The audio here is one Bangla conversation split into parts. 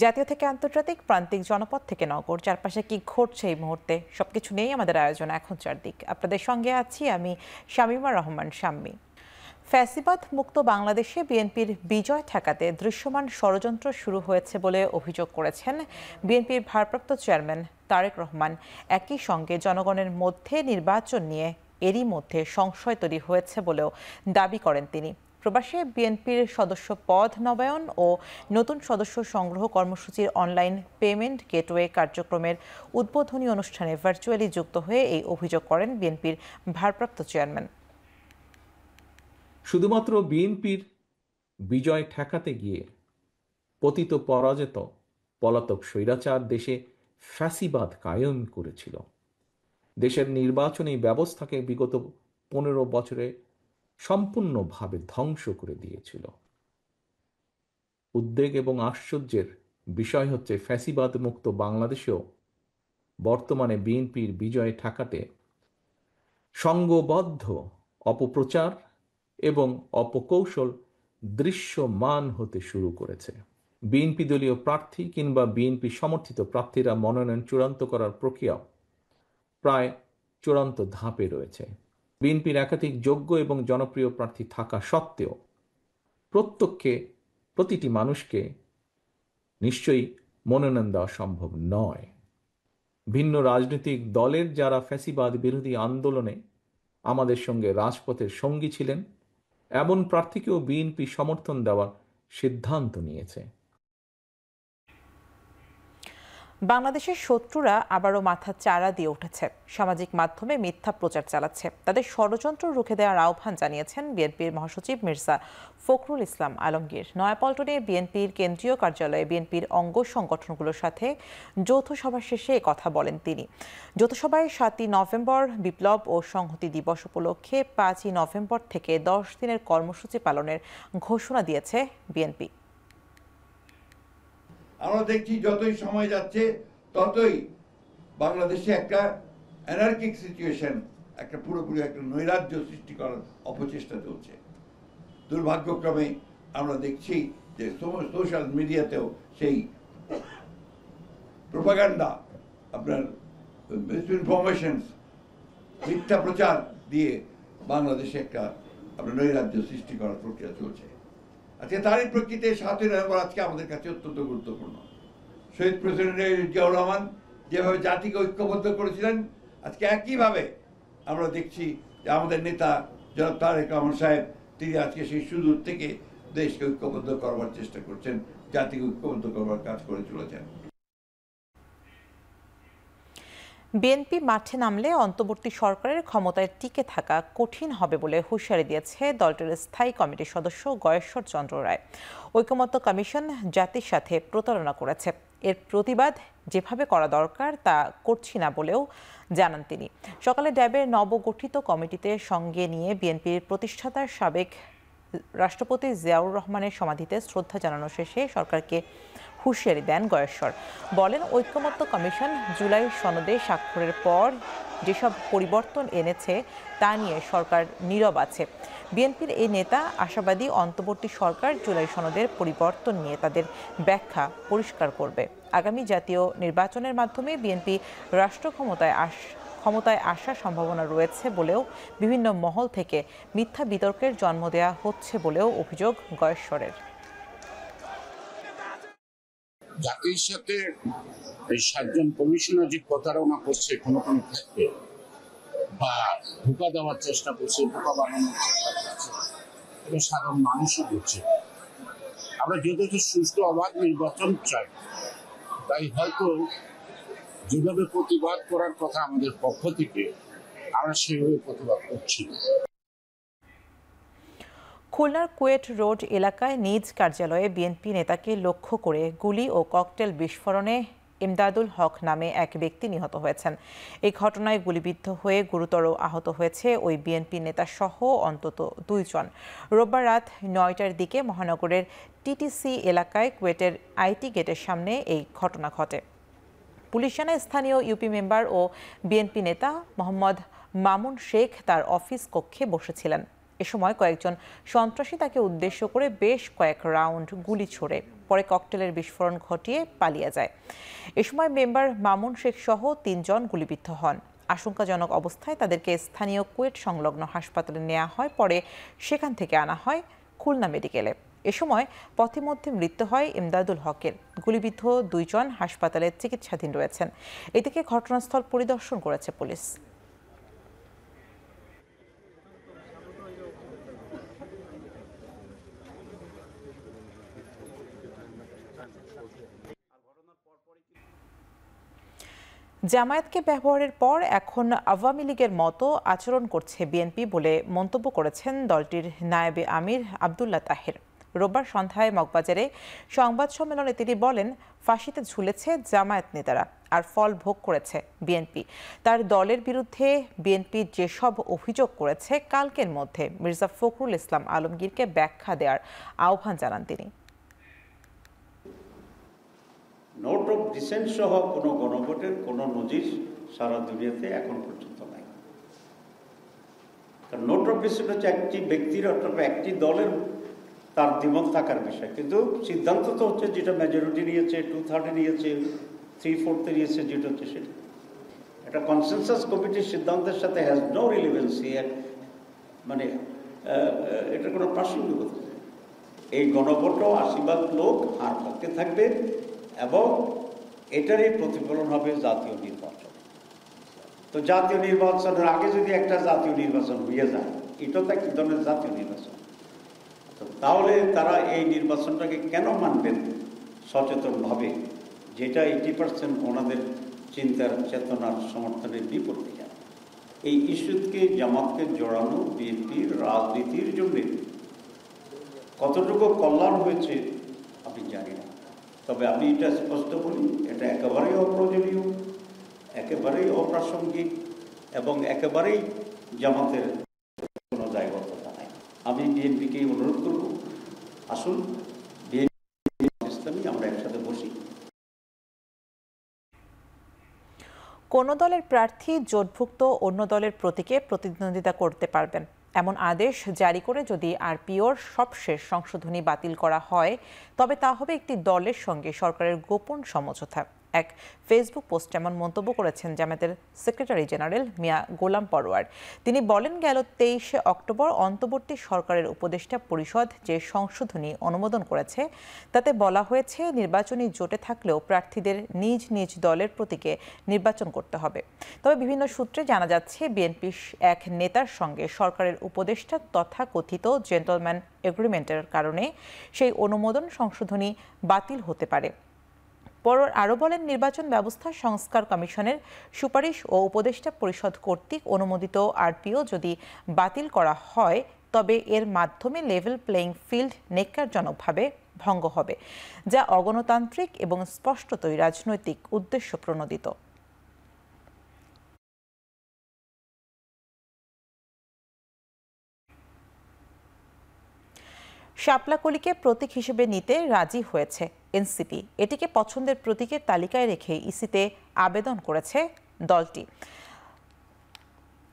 জাতীয় থেকে আন্তর্জাতিক, প্রান্তিক, জনপদ থেকে নগর, চারপাশে কি ঘটছে এই মুহূর্তে সবকিছু নিয়েই আমাদের আয়োজন এখন চারদিক। আপনাদের সঙ্গে আছি আমি শামীমা রহমান শাম্মী। ফ্যাসিবাদ মুক্ত বাংলাদেশে বিএনপির বিজয় ঠেকাতে দৃশ্যমান ষড়যন্ত্র শুরু হয়েছে বলে অভিযোগ করেছেন বিএনপির ভারপ্রাপ্ত চেয়ারম্যান তারেক রহমান। একই সঙ্গে জনগণের মধ্যে নির্বাচন নিয়ে এরই মধ্যে সংশয় তৈরি হয়েছে বলেও দাবি করেন তিনি। প্রবাসে বিএনপির সদস্য পদ নবায়ন ও নতুন সদস্য সংগ্রহ কর্মসূচির অনলাইন পেমেন্ট গেটওয়ে কার্যক্রমের উদ্বোধনী অনুষ্ঠানে ভার্চুয়ালি যুক্ত হয়ে এই অভিযোগ করেন বিএনপির ভারপ্রাপ্ত চেয়ারম্যান। শুধুমাত্র বিএনপির বিজয় ঠেকাতে গিয়ে পতিত পরাজিত পলাতক স্বৈরাচার দেশে ফ্যাসিবাদ কায়েম করেছিল। দেশের নির্বাচনী ব্যবস্থাকে বিগত 15 বছরে সম্পূর্ণভাবে ধ্বংস করে দিয়েছিল। উদ্বেগ এবং আশ্চর্যের বিষয় হচ্ছে ফ্যাসিবাদ মুক্ত বাংলাদেশেও বর্তমানে বিএনপির বিজয় ঠেকাতে সংঘবদ্ধ অপপ্রচার এবং অপকৌশল দৃশ্যমান হতে শুরু করেছে। বিএনপি দলীয় প্রার্থী কিংবা বিএনপি সমর্থিত প্রার্থীরা মনোনয়ন চূড়ান্ত করার প্রক্রিয়া প্রায় চূড়ান্ত ধাপে রয়েছে। বিএনপির একাধিক যোগ্য এবং জনপ্রিয় প্রার্থী থাকা সত্ত্বেও প্রতিটি মানুষকে নিশ্চয়ই মনোনয়ন দেওয়া সম্ভব নয়। ভিন্ন রাজনৈতিক দলের যারা ফ্যাসিবাদ বিরোধী আন্দোলনে আমাদের সঙ্গে রাজপথের সঙ্গী ছিলেন, এমন প্রার্থীকেও বিএনপি সমর্থন দেওয়ার সিদ্ধান্ত নিয়েছে। বাংলাদেশের শত্রুরা আবারও মাথা চাড়া দিয়ে উঠেছে, সামাজিক মাধ্যমে মিথ্যা প্রচার চালাচ্ছে। তাদের ষড়যন্ত্র রুখে দেওয়ার আহ্বান জানিয়েছেন বিএনপির মহাসচিব মির্জা ফখরুল ইসলাম আলমগীর। নয়াপল্টনে বিএনপির কেন্দ্রীয় কার্যালয়ে বিএনপির অঙ্গ সংগঠনগুলোর সাথে যৌথ সভা শেষে কথা বলেন তিনি। যৌথ সভায় 7ই নভেম্বর বিপ্লব ও সংহতি দিবস উপলক্ষে 5ই নভেম্বর থেকে 10 দিনের কর্মসূচি পালনের ঘোষণা দিয়েছে বিএনপি। আমরা দেখছি যতই সময় যাচ্ছে ততই বাংলাদেশে একটা অ্যানার্কিক সিচুয়েশন, একটা পুরোপুরি একটা নৈরাজ্য সৃষ্টি করার অপচেষ্টা চলছে। দুর্ভাগ্যক্রমে আমরা দেখছি যে সোশ্যাল মিডিয়াতেও সেই প্রোপাগান্ডা, আপনার মিসইনফরমেশনস, মিথ্যা প্রচার দিয়ে বাংলাদেশে একটা আপনার নৈরাজ্য সৃষ্টি করার প্রক্রিয়া চলছে। আজকে তারই প্রকৃতিতে 7ই নভেম্বর আজকে আমাদের কাছে অত্যন্ত গুরুত্বপূর্ণ। শহীদ প্রেসিডেন্ট জিয়াউর রহমান যেভাবে জাতিকে ঐক্যবদ্ধ করেছিলেন, আজকে একইভাবে আমরা দেখছি যে আমাদের নেতা জনাব তারেক রহমান সাহেব তিনি আজকে সেই সুদূর থেকে দেশকে ঐক্যবদ্ধ করবার চেষ্টা করছেন, জাতিকে ঐক্যবদ্ধ করবার কাজ করে চলেছেন। বিএনপি মাঠে নামলে অন্তর্বর্তী সরকারের ক্ষমতায় টিকে থাকা কঠিন হবে বলে হুঁশিয়ারি দিয়েছে দলটির স্থায়ী কমিটির সদস্য গয়েশ্বর চন্দ্র রায়। ঐকমত্য কমিশন জাতির সাথে প্রতারণা করেছে, এর প্রতিবাদ যেভাবে করা দরকার তা করছি না বলেও জানান তিনি। সকালে ড্যাবের নবগঠিত কমিটিতে সঙ্গে নিয়ে বিএনপির প্রতিষ্ঠাতার সাবেক রাষ্ট্রপতি জিয়াউর রহমানের সমাধিতে শ্রদ্ধা জানানো শেষে সরকারকে হুঁশিয়ারি দেন গয়েশ্বর। বলেন, ঐকমত্য কমিশন জুলাই সনদে স্বাক্ষরের পর যেসব পরিবর্তন এনেছে তা নিয়ে সরকার নীরব আছে। বিএনপির এই নেতা আশাবাদী অন্তর্বর্তী সরকার জুলাই সনদের পরিবর্তন নিয়ে তাদের ব্যাখ্যা পরিষ্কার করবে। আগামী জাতীয় নির্বাচনের মাধ্যমে বিএনপি রাষ্ট্র ক্ষমতায় আসার সম্ভাবনা রয়েছে বলেও বিভিন্ন মহল থেকে মিথ্যা বিতর্কের জন্ম দেওয়া হচ্ছে বলেও অভিযোগ গয়েশ্বরের। জাতির সাথে এই 7 জন কমিশনার যে প্রতারণা করছে কোনো ক্ষেত্রে বা ধোঁকা দেওয়ার চেষ্টা করছে, ধোঁকা বানানোর চেষ্টা করছে, এটা সাধারণ মানুষও বুঝছে। আমরা যেহেতু সুষ্ঠু অবাধ নির্বাচন চাই, তাই হয়তো যেভাবে প্রতিবাদ করার কথা আমাদের পক্ষ থেকে আমরা সেভাবে প্রতিবাদ করছি। খুলনার কুয়েট রোড এলাকায় নিজ কার্যালয়ে বিএনপি নেতাকে লক্ষ্য করে গুলি ও ককটেল বিস্ফোরণে ইমদাদুল হক নামে এক ব্যক্তি নিহত হয়েছেন। এই ঘটনায় গুলিবিদ্ধ হয়ে গুরুতর আহত হয়েছে ওই বিএনপি নেতা সহ অন্তত 2 জন। রোববার রাত 9টার দিকে মহানগরের টিটিসি এলাকায় কুয়েটের আইটি গেটের সামনে এই ঘটনা ঘটে। পুলিশ জানায়, স্থানীয় ইউপি মেম্বার ও বিএনপি নেতা মোহাম্মদ মামুন শেখ তার অফিস কক্ষে বসেছিলেন। এ সময় কয়েকজন সন্ত্রাসী তাকে উদ্দেশ্য করে বেশ কয়েক রাউন্ড গুলি ছোড়ে পরে ককটেলের বিস্ফোরণ ঘটিয়ে পালিয়ে যায়। এ সময় মেম্বার মামুন শেখ সহ ৩ জন গুলিবিদ্ধ হন। আশঙ্কাজনক অবস্থায় তাদেরকে স্থানীয় কুয়েট সংলগ্ন হাসপাতালে নেওয়া হয়, পরে সেখান থেকে আনা হয় খুলনা মেডিকেলে। এ সময় পথিমধ্যে মৃত্যু হয় ইমদাদুল হকের। গুলিবিদ্ধ 2 জন হাসপাতালে চিকিৎসাধীন রয়েছেন। এদিকে ঘটনাস্থল পরিদর্শন করেছে পুলিশ। জামায়াতকে ব্যবহারের পর এখন আওয়ামী লীগের মতো আচরণ করছে বিএনপি বলে মন্তব্য করেছেন দলটির নায়েবে আমির আব্দুল্লাহ তাহের। রোববার সন্ধ্যায় মগবাজারে সংবাদ সম্মেলনে তিনি বলেন, ফাঁসিতে ঝুলেছে জামায়াত নেতারা আর ফল ভোগ করেছে বিএনপি। তার দলের বিরুদ্ধে বিএনপি যেসব অভিযোগ করেছে কালকের মধ্যে মির্জা ফখরুল ইসলাম আলমগীরকে ব্যাখ্যা দেওয়ার আহ্বান জানান তিনি। নোট অফ ডিসেন্ট সহ কোনো গণভোটের কোনো নজির সারা দুনিয়াতে এখন পর্যন্ত নাই। কারণ নোট অফ ডিসেন্ট হচ্ছে একটি ব্যক্তির অথবা একটি দলের তার দ্বিমত থাকার বিষয়, কিন্তু সিদ্ধান্ত তো হচ্ছে যেটা মেজরিটি নিয়েছে, 2/3 নিয়েছে, 3/4 নিয়েছে, যেটা হচ্ছে সেটা একটা কনসেনসাস কমিটির সিদ্ধান্তের সাথে হ্যাজ নো রিলেভেন্সি, মানে এটা কোনো প্রাসঙ্গিকতা। এই গণভোটও 80% লোক আর পক্ষে থাকবে এবং এটারই প্রতিফলন হবে জাতীয় নির্বাচন। তো জাতীয় নির্বাচনের আগে যদি একটা জাতীয় নির্বাচন হয়ে যায়, এটা তো একটি ধরনের জাতীয় নির্বাচন, তো তাহলে তারা এই নির্বাচনটাকে কেন মানবেন সচেতনভাবে, যেটা 80% ওনাদের চিন্তার চেতনার সমর্থনের বিপরীতে যায়। এই ইস্যুকে জামাতকে জড়ানো বিএনপির রাজনীতির জন্য কতটুকু কল্যাণ হয়েছে আমি জানি না, তবে আমি এটা স্পষ্ট বলি, এটা একেবারেই অপ্রয়োজনীয়, একেবারেই অপ্রাসঙ্গিক এবং একেবারেই জামাতের কোনো দায়বদ্ধতা নাই। আমি বিএনপিকে অনুরোধ করব, আসুন বিএনপি ইসলামী আমরা একসাথে বসি। কোন দলের প্রার্থী জোটভুক্ত অন্য দলের প্রতীকে প্রতিদ্বন্দ্বিতা করতে পারবেন এমন আদেশ জারি করে যদি আরপিওর সবশেষ সংশোধনী বাতিল করা হয়, তবে তা হবে একটি দলের সঙ্গে সরকারের গোপন সমঝোতা। এক ফেসবুক পোস্টে এমন মন্তব্য করেছেন জামায়াতের সেক্রেটারি জেনারেল মিয়া গোলাম পরোয়ার। তিনি বলেন, গেল 23 অক্টোবর অন্তর্বর্তী সরকারের উপদেষ্টা পরিষদ যে সংশোধনী অনুমোদন করেছে তাতে বলা হয়েছে নির্বাচনী জোটে থাকলেও প্রার্থীদের নিজ নিজ দলের প্রতীকে নির্বাচন করতে হবে। তবে বিভিন্ন সূত্রে জানা যাচ্ছে বিএনপি এক নেতার সঙ্গে সরকারের উপদেষ্টা তথাকথিত জেন্টলম্যান এগ্রিমেন্টের কারণে সেই অনুমোদন সংশোধনী বাতিল হতে পারে। পরোয়ার আরও বলেন, নির্বাচন ব্যবস্থা সংস্কার কমিশনের সুপারিশ ও উপদেষ্টা পরিষদ কর্তৃক অনুমোদিত আরপিও যদি বাতিল করা হয়, তবে এর মাধ্যমে লেভেল প্লেইং ফিল্ড নেককারজনকভাবে ভঙ্গ হবে, যা অগণতান্ত্রিক এবং স্পষ্টতই রাজনৈতিক উদ্দেশ্য প্রণোদিত। শাপলাকলিকে প্রতীক হিসেবে নিতে রাজি হয়েছে এনসিপি। এটিকে পছন্দের প্রতীকের তালিকায় রেখে ইসিতে আবেদন করেছে দলটি।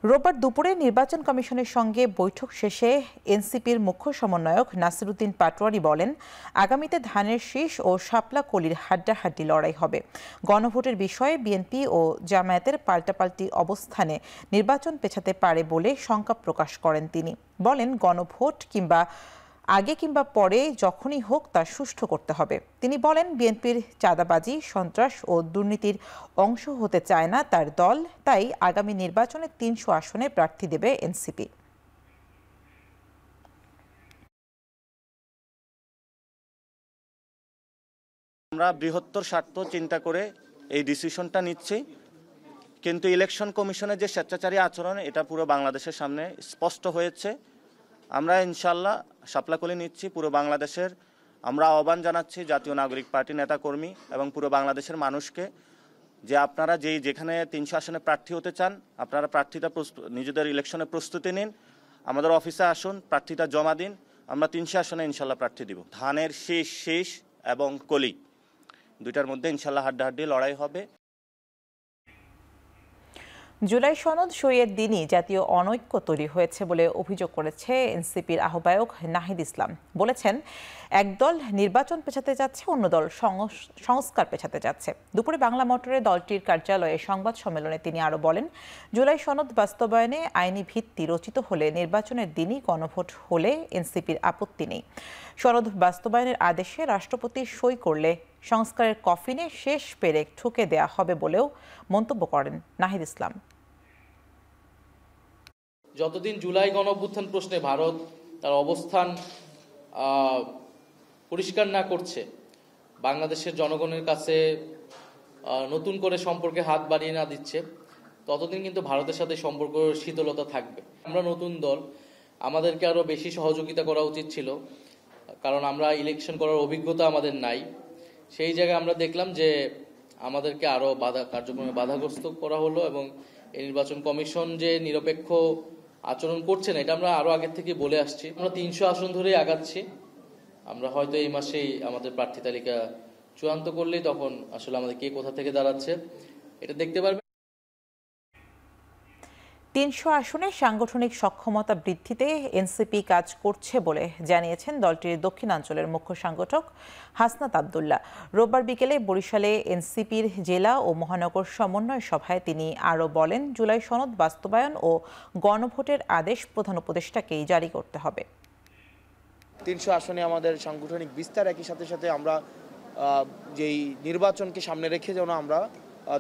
রোববার দুপুরে নির্বাচন কমিশনের সঙ্গে বৈঠক শেষে এনসিপির মুখ্য সমন্বয়ক নাসিরুদ্দিন পাটোয়ারি বলেন, আগামীতে ধানের শীষ ও শাপলাকলির হাড্ডাহাড্ডি লড়াই হবে। গণভোটের বিষয়ে বিএনপি ও জামায়াতের পাল্টাপাল্টি অবস্থানে নির্বাচন পেছাতে পারে বলে শঙ্কা প্রকাশ করেন তিনি। বলেন, গণভোট কিংবা আগে কিংবা পরে যখনই হোক তা সুষ্ঠু করতে হবে। তিনি বলেন, বিএনপির চাঁদাবাজি, সন্ত্রাস ও দুর্নীতির অংশ হতে চায় না তার দল, তাই আগামী নির্বাচনে ৩০০ আসনে প্রার্থী দেবে এনসিপি। আমরা বৃহত্তর স্বার্থ চিন্তা করে এই ডিসিশনটা নিচ্ছি, কিন্তু ইলেকশন কমিশনের যে স্বেচ্ছাচারী আচরণ এটা পুরো বাংলাদেশের সামনে স্পষ্ট হয়েছে। আমরা ইনশাল্লাহ শাপলাকলি নিচ্ছি পুরো বাংলাদেশের। আমরা আহ্বান জানাচ্ছি জাতীয় নাগরিক পার্টি নেতাকর্মী এবং পুরো বাংলাদেশের মানুষকে যে আপনারা যেখানে ৩০০ আসনে প্রার্থী হতে চান, আপনারা প্রার্থীটা নিজেদের ইলেকশনে প্রস্তুতি নিন, আমাদের অফিসে আসুন, প্রার্থীটা জমা দিন, আমরা ৩০০ আসনে ইনশাল্লাহ প্রার্থী দিব। ধানের শীষ এবং কলি দুইটার মধ্যে ইনশাল্লাহ হাড্ডাহাড্ডি লড়াই হবে। জুলাই সনদ সইয়ের দিনই জাতীয় অনৈক্য তৈরি হয়েছে বলে অভিযোগ করেছে এনসিপির আহ্বায়ক নাহিদ ইসলাম। বলেছেন, একদল নির্বাচন পেছাতে যাচ্ছে, অন্য দল সংস্কার পেছাতে যাচ্ছে। দুপুরে বাংলা মোটরে দলটির কার্যালয়ে সংবাদ সম্মেলনে তিনি আরও বলেন, জুলাই সনদ বাস্তবায়নে আইনি ভিত্তি রচিত হলে নির্বাচনের দিনই গণভোট হলে এনসিপির আপত্তি নেই। সনদ বাস্তবায়নের আদেশে রাষ্ট্রপতি সই করলে সংস্কারের কফিনে শেষ পেরেক ঠুকে দেয়া হবে বলেও মন্তব্য করেন নাহিদ ইসলাম। যতদিন জুলাই গণঅভ্যুত্থান প্রশ্নে ভারত তার অবস্থান পরিষ্কার না করছে, বাংলাদেশের জনগণের কাছে নতুন করে সম্পর্কে হাত বাড়িয়ে না দিচ্ছে, ততদিন কিন্তু ভারতের সাথে সম্পর্ক শীতলতা থাকবে। আমরা নতুন দল, আমাদেরকে আরো বেশি সহযোগিতা করা উচিত ছিল, কারণ আমরা ইলেকশন করার অভিজ্ঞতা আমাদের নাই। সেই জায়গায় আমরা দেখলাম যে আমাদেরকে আরো কার্যক্রমে বাধাগ্রস্ত করা হলো, এবং এই নির্বাচন কমিশন যে নিরপেক্ষ আচরণ করছে না, এটা আমরা আরো আগের থেকে বলে আসছি। আমরা 300 আসন ধরেই আগাচ্ছি। আমরা হয়তো এই মাসেই আমাদের প্রার্থী তালিকা চূড়ান্ত করলেই তখন আসলে আমাদের কে কোথা থেকে দাঁড়াচ্ছে এটা দেখতে পারবে। 300 আসনে সাংগঠনিক সক্ষমতা বৃদ্ধিতে এনসিপি কাজ করছে বলে জানিয়েছেন দলটির দক্ষিণাঞ্চলের মুখ্য সংগঠক হাসনাত আব্দুল্লাহ। রোববার বিকেলে বরিশালে এনসিপির জেলা ও মহানগর সমন্বয় সভায় তিনি আরও বলেন, জুলাই সনদ বাস্তবায়ন ও গণভোটের আদেশ প্রধান উপদেষ্টাকেই জারি করতে হবে। 300 আসনে আমাদের সাংগঠনিক বিস্তার, একই সাথে সাথে আমরা যেই নির্বাচনকে সামনে রেখে যেন আমরা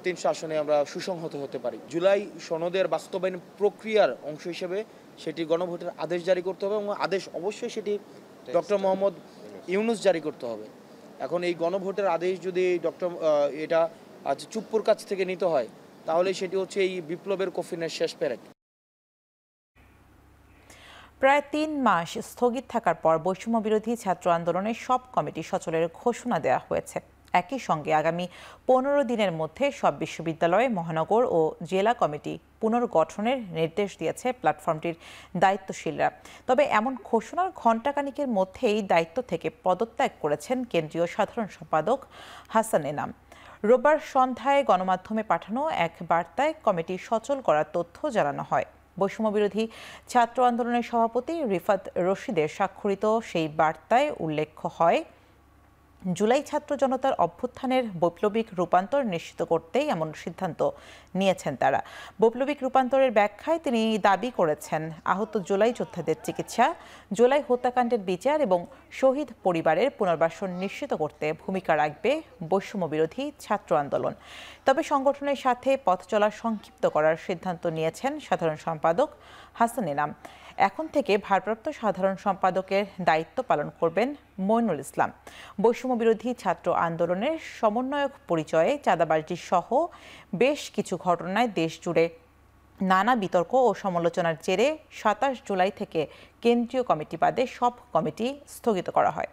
300 আসনে আমরা সুসংহত হতে পারি। জুলাই সনদের বাস্তবায়ন প্রক্রিয়ার অংশ হিসেবে সেটি গণভোটের আদেশ জারি করতে হবে, এবং আদেশ অবশ্যই সেটি ডক্টর মোহাম্মদ ইউনূস জারি করতে হবে। এখন এই গণভোটের আদেশ যদি এটা চুপ্পুর কাছ থেকে নিতে হয়, তাহলে সেটি হচ্ছে এই বিপ্লবের কফিনের শেষ পেরেক। প্রায় 3 মাস স্থগিত থাকার পর বৈষম্য বিরোধী ছাত্র আন্দোলনের সব কমিটি সচলের ঘোষণা দেওয়া হয়েছে। একই সঙ্গে আগামী 15 দিনের মধ্যে সব বিশ্ববিদ্যালয়, মহানগর ও জেলা কমিটি পুনর্গঠনের নির্দেশ দিয়েছে প্ল্যাটফর্মটির দায়িত্বশীলরা। তবে এমন ঘোষণার ঘণ্টাখানিকের মধ্যেই দায়িত্ব থেকে পদত্যাগ করেছেন কেন্দ্রীয় সাধারণ সম্পাদক হাসান এনাম। রোববার সন্ধ্যায় গণমাধ্যমে পাঠানো এক বার্তায় কমিটি সচল করার তথ্য জানানো হয়। বৈষম্য বিরোধী ছাত্র আন্দোলনের সভাপতি রিফাত রশিদের স্বাক্ষরিত সেই বার্তায় উল্লেখ হয়, জুলাই ছাত্র জনতার অভ্যুত্থানের বৈপ্লবিক রূপান্তর নিশ্চিত করতেই এমন সিদ্ধান্ত নিয়েছেন তারা। বৈপ্লবিক রূপান্তরের ব্যাখ্যায় তিনি দাবি করেছেন, আহত জুলাই যোদ্ধাদের চিকিৎসা, জুলাই হত্যাকাণ্ডের বিচার এবং শহীদ পরিবারের পুনর্বাসন নিশ্চিত করতে ভূমিকা রাখবে বৈষম্য বিরোধী ছাত্র আন্দোলন। তবে সংগঠনের সাথে পথ চলা সংক্ষিপ্ত করার সিদ্ধান্ত নিয়েছেন সাধারণ সম্পাদক হাসান এনাম। এখন থেকে ভারপ্রাপ্ত সাধারণ সম্পাদকের দায়িত্ব পালন করবেন মইনুল ইসলাম। বৈষম্য বিরোধী ছাত্র আন্দোলনের সমন্বয়ক পরিচয়ে চাঁদাবাজি সহ বেশ কিছু ঘটনায় দেশ জুড়ে নানা বিতর্ক ও সমালোচনার জেরে 27 জুলাই থেকে কেন্দ্রীয় কমিটি বাদে সব কমিটি স্থগিত করা হয়।